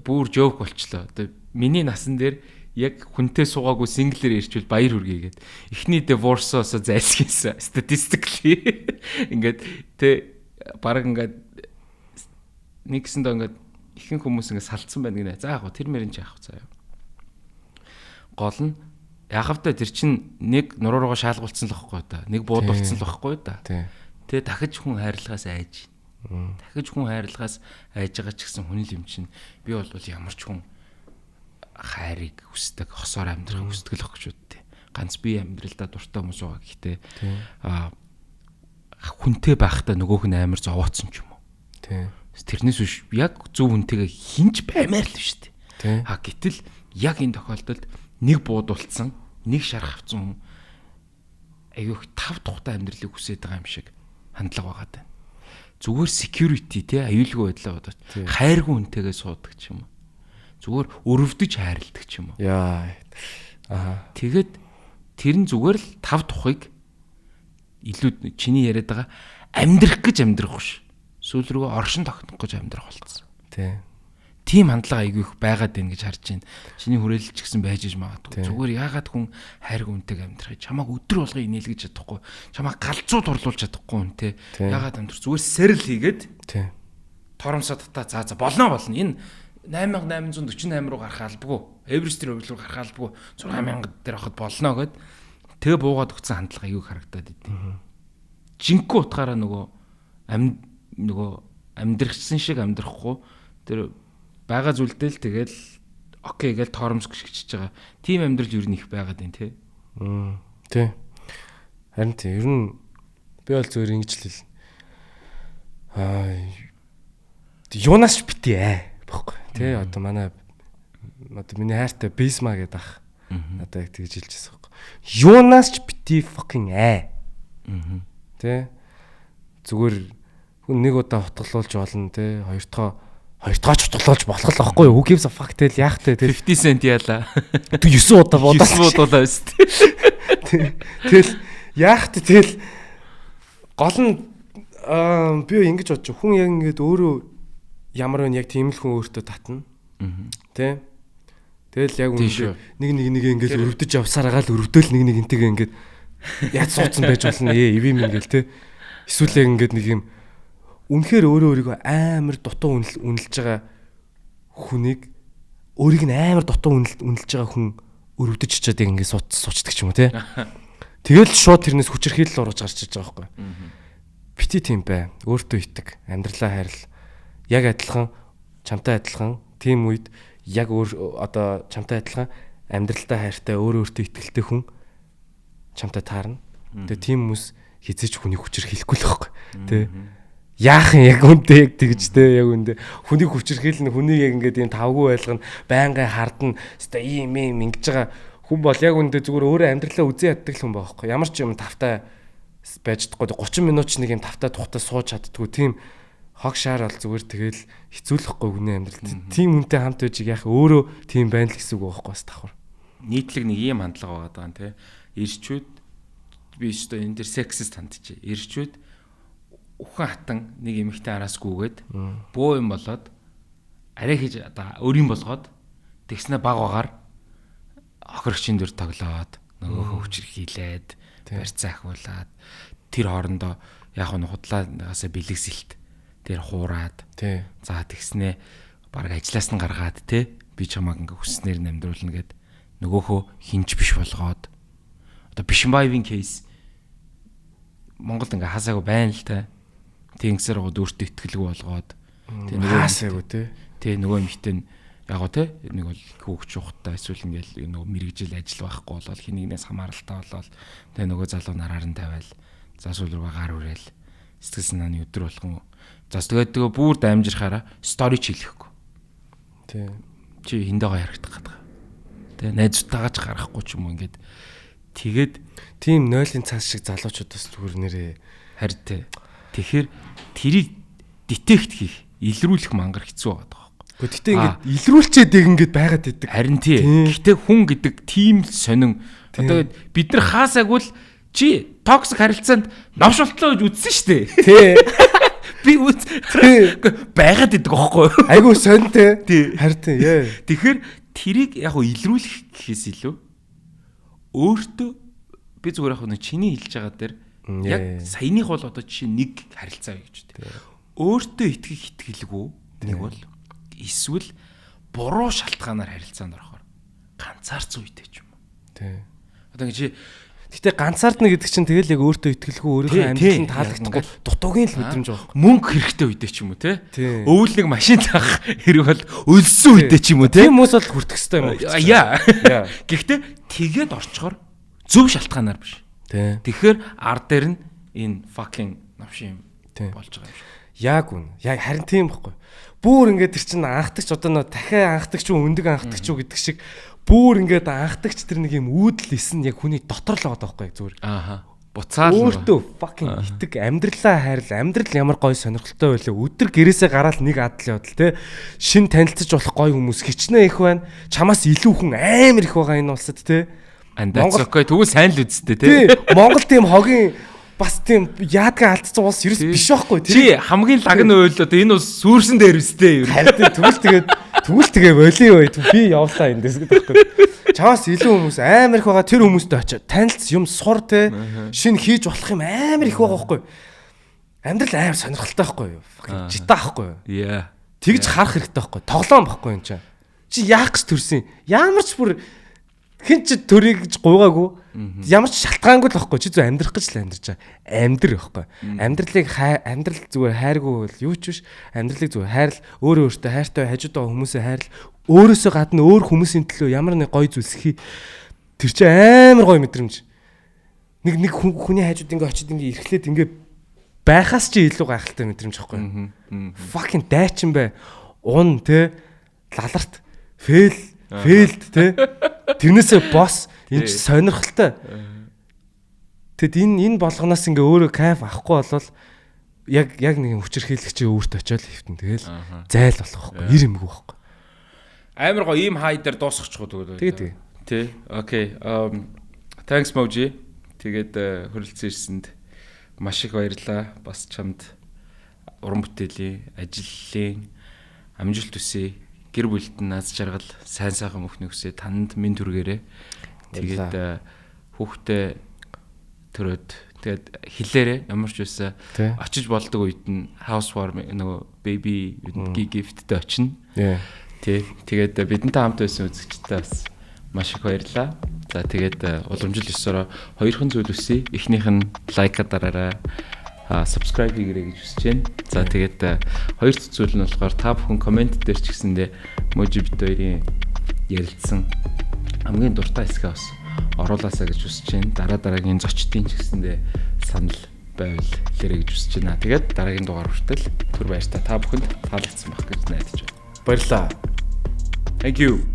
бүр жоок болчлоо. Одоо миний насан дээр яг хүнтэй суугаагүй синглэр ирчвэл баяр хүргээгээд эхний divorce-оос зайлсхийсэн statistically ингээд тэ баг ингээд нэгсэндээ ингээд ихэнх хүмүүс ингээд салцсан байна гинэ. За яг тэр мөрөн ч яах вэ заяа. Гол нь ягавтаа тэр чин нэг нуруу руугаа шаалгуулсан л байхгүй да. Нэг буудулсан л байхгүй да. Тэгээ дахиж хүн хайрлагаас айж. Дахиж хүн хайрлагаас айж байгаа ч гэсэн хүний юм чинь би бол ямар ч хүн хайрыг хүсдэг, хосоор амьдрахыг хүсдэг л багчуд тий. Ганц би амьдралдаа дуртай хүмүүс байгаа гэхдээ хүнтэй байхдаа нөгөөх нь амар зовоцсон ч юм уу. Тий. Тэрнээс биш яг зөв хүнтэйгээ хинч баймаар л шүү дээ. Гэтэл яг энэ тохиолдолд нэг буудулцсан, нэг шарах авцсан айгүйх 5 тухтай амьдралыг хүсэж байгаа юм шиг хандлага байгаа даа. Зүгээр security те аюулгүй байдлаа бодоод хайргүй хүнтэйгээ суудаг ч юм уу. Зүгээр өрөвдөж хайрладаг ч юм уу. Яа. Тэгээд тэр нь зүгээр л 5 тухыг илүү чиний яриад байгаа амьдрах гэж амьдрах биш. Сүүл рүү оршин тогтнох гэж амьдрах болцсон. Тийм хандлага айгүйх байгаад байна гэж харж байна. Чиний хүрээлэл ч гэсэн байж иж магадгүй. Зүгээр яагаад хүн хайрг үнтэйг амьдрах чамааг өдөр болгоо инээлгэж чадахгүй. Чамааг галзуу дурлуулж чадахгүй үнтэй. Яагаад амьдрах зүгээр сэрэл хийгээд торомсоо татаа за болно. Энэ 8848 руу гарах албагүй. Эверест рүү руу гарах албагүй. 6000 дээр авахд болно гэд тэгээ буугаад өгсөн хандлага айгүйх харагдаад идэв. Жинхэнэ утгаараа нөгөө амьдрахсан шиг амьдрахгүй тэр бага зүйлдэл тэгэл окей гэж торомс гიშгэж байгаа. Тим амьдрал юу нэг байгаад байна те. Тий. Харин тий ер нь би бол зөвөр ингэж л юунаас битээ баггүй. Тий одоо манай одоо миний хайртай Бисма гэдэг ах надад яг тэгж хэлчихсэн баггүй. Юунаас ч битээ fucking Тий. Зүгээр хүн нэг удаа утгалуулж болно те. Хоёртоо ч утгалуулж болох л байхгүй юу? Who gives a fuck тэл яах те. 50 cent яла. 9 удаа бодож. 9 удаа өст. Тэгэл яах те тэгэл гол нь би ингэж бодож хүн яг ингэж өөрөө ямар вэ яг тийм л хүн өөртөө татна. Тэ. Тэгэл яг нэг ингэж өрөвдөж явсаар агаал өрөвдөөл нэг энтэйгээ ингэж яаж суудсан байж болно ивэм ингээл те. Эсвэл яг ингэж нэг юм үнэхээр өөрийгөө амар дутуу үнэлж байгаа хүнийг өөрийг нь амар дутуу үнэлж байгаа хүн өрөвдөж чичээд ингэ суучдаг ч юм уу те. Тэгэл шууд тэрнээс хүчирхийлэл ургаж гарч иж байгаа байхгүй. Бити тийм бай. Өөртөө итэг, амьдралаа хайрл. Яг адилхан, чамтай адилхан тийм үед яг одоо чамтай адилхан амьдралдаа хайртай өөртөө итгэлтэй хүн чамтай таарна. Тэгээ тийм хүмүүс хизээч хүнийг хүчирхийлэхгүй л байхгүй. Тэ яах юм яг үнтэй яг тэгж те яг үндэ хүнийг хүчирхийлнэ хүнийг яг ингээд юм тавгүй байлгана байнгын хардна өстой ийм ингэж байгаа хүн бол яг үндэ зүгээр өөрөө амьдралаа үзэн яддаг хүн байхгүй ямар ч юм тавтай байж чадахгүй 30 минут ч нэг юм тавтай тухтай сууж чаддгүй тийм хог шаар бол зүгээр тэгэл хэцүүлэхгүй хүний амьдралд тийм үнтэй хамт байж яах өөрөө тийм байна л гэсэн үг байхгүй бас давхар нийтлэг нэг ийм хандлага байгаа даа те ирчүүд би өстой энэ дэр сексист хандчих ирчүүд ухаан хатан нэг эмэгтэй араас гүгээд бөө юм болоод арай хийж одоо өрийн болгоод тэгснэ баг багаар охирогчийн дүр тоглоод нөгөөхөө хүчрхийлээд барьцаа ахуулаад тэр хоорондоо яг нь худлаагаасаа бэлгэсэлт тэр хуураад Тий. за тэгснээ баг ажлаас нь гаргаад те би чамааг ингээ хүснээр нь амьдруулна гэд нөгөөхөө хинч биш болгоод одоо Бишимбаевын кейс Монголд ингээ хасаагүй байна л та. Тэнгисээр гоо өөртөө ихтгэлгүй болгоод тэр нөгөө хасаагүй те нөгөө эмхтэн яг гоо те нэг бол хүүхч ухтаа эсвэл ингээл нөгөө мэрэгжил ажил байхгүй болол хинэгнээс хамааралтай болол те нөгөө залуу нараар нь тавиал засвал руу гар ураал сэтгэл санааны өдөр болгон зас тэгээд бүр дамжирхаараа стори ч хэлэхгүй. Тий. Чи хиндээгаа харагдах гэдэг. Тэ найзтайгаач гарахгүй ч юм уу ингээд тэгээд тийм 0-ын цаас шиг залуучуудаас зүгээр нэрээ харин тэ. Тэгэхээр тэрийг детект хийх, илрүүлэх мангар хэцүү байдаг байхгүй. Гэхдээ ингээд илрүүлчээд ингээд байгаад идэг. Харин тий. Гэхдээ хүн гэдэг тийм сонин одоо бид нар хаасаагүй л чи токсик харилцаанд новшолтлоо гэж үзсэн шүү дээ. Тий. Би байгаад идэг аахгүй. Айгуу сонь те. Харин тий. Тэгэхээр тэрийг яг илрүүлэх гэхээс илүү өөртөө би зүгээр яг нэг чиний хэлж байгаа дээр яг саяных бол одоо чи нэг харилцаа гэж үү. Өөртөө итгэх итгэлгүй нэг бол эсвэл буруу шалтгаанаар харилцаанд орохоор ганцаарц үедээ ч юм уу. Тий. Одоо ингэ чи гэтээ ганцаардна гэдэг чинь тэгэл яг өөртөө итгэлгүй өөрийнхөө амьдралд таалагдахгүй дутуугийн л мэдрэмж байгаа. Мөнгө хэрэгтэй үедээ ч юм уу те. Өвөл нэг машин таах хэрэг бол өлсөн үедээ ч юм уу те. Тийм хүмүүс бол хүртэх хэрэгтэй юм уу? Яа. Гэхдээ тэгээд орчхоор зөв шалтгаанаар биш. Тэгэхээр ард дээр нь энэ fucking навшин болж байгаа юм шиг. Яг үн. Яг харин тийм байхгүй. Бүр ингээд тэр чинь анхдагч одоо нөө дахиад анхдагч уу өндөг анхдагч уу гэдэг шиг бүр ингээд анхдагч тэр нэг юм үүдэл исэн яг хүний дотор л байгаа байхгүй зүгээр. Ааха. Буцаал өөртөө fucking итэг амьдралаа хайрл амьдрал ямар гоё сонирхолтой байлаа. Өдөр гэрээсээ гараад нэг адал явдал те. Шин танилцж болох гоё хүмүүс хичнээн их байна. Чамаас илүү хүн амар их байгаа энэ улсад те. Монгол тэгвэл сайн л үсттэй те. Монгол тийм хогийн бас тийм яадгаа алдсан улс ерөөс биш байхгүй тий. Чи хамгийн лагны уйл одоо энэ улс сүрсэн дээр үстэй. Харин тэгвэл тэгээ болио бай. Би явлаа эндээс гэдэг байхгүй. Чамаас илүү хүмүүс амар их байгаа тэр хүмүүстэй очиод танилц юм сур те. Шин хийж болох юм амар их байгаа байхгүй. Амьдрал амар сонирхолтой байхгүй юу? Жита байхгүй юу? Яа. Тэгж харах хэрэгтэй байхгүй. Тоглоом байхгүй юм чинь. Чи яах гэж төрсөн? Ямар ч бүр хин ч төрийг гэж гуйгаагүй. Ямар ч шалтгаангүй л байхгүй. Чи зөв амьдрах гэж л амьдарч байгаа. Амьдр байхгүй. Амьдрал зүгээр хайргүй бол юу ч биш. Амьдралыг зүгээр хайрл, өөрөө өөртөө хайртай хажууд байгаа хүмүүсээ хайрл, өөрөөсөө гадна өөр хүмүүсийн төлөө ямар нэг гоё зүйлс хий. Тэр чинь амар гоё мэдрэмж. Нэг хүний хажууд ингээ очиод ингээ эрхлээд ингээ байхаас чи илүү гайхалтай мэдрэмж байхгүй. Fucking дайчин бай. Ун те лаларт фейлд те. Тэрнээсээ босс энэ ч сонирхолтой. Тэгэд энэ болгоноос ингээ өөрөө кайф авахгүй болвол яг нэг хүчирхийлэгчээ өөртөө очиод хөвтөн тэгэл зайл болох байхгүй. Ир эмгүү байхгүй. Амар гоо ийм хай дээр дуусгачихгүй тэгвэл. Тэгээ. Тий. Окей. Thanks Moji. Тэгээд хөрөлцөн ирсэнд маш их баярлалаа. Бас чамд уран бүтээлийн, ажлын амжилт хүсье. Гэр бүлд нь аз жаргал, сайн сайхан мөхний хүсье. Танд минь түргээрээ. Тэгээд хүүхдээ төрөөд тэгээд хилээрээ ямар ч байсан очиж болдог үед нь housewarming нөгөө baby gift-тэй очино. Тий. Тэгээд бидэнтэй хамт байсан үзэгчдээ бас маш их баярлалаа. За тэгээд уламжил ёсороо хоёрхан зүйл үсье. Эхнийх нь лайка дараарай. Subscribe хийгээрэй гэж хүсэж байна. За тэгээд хоёр зүйл нь болохоор та бүхэн комент дээр ч гэсэндээ Moji бит хоёрын ярилцсан хамгийн дуртай хэсгээ бас оруулаасаа гэж хүсэж байна. Дараагийн зочдын ч гэсэндээ санал байвал хэлээрэй гэж хүсэж байна. Тэгээд дараагийн дугаар хүртэл түр баяртай та бүхэнд таалагдсан байх гэж найдаж байна. Баярлалаа. Thank you.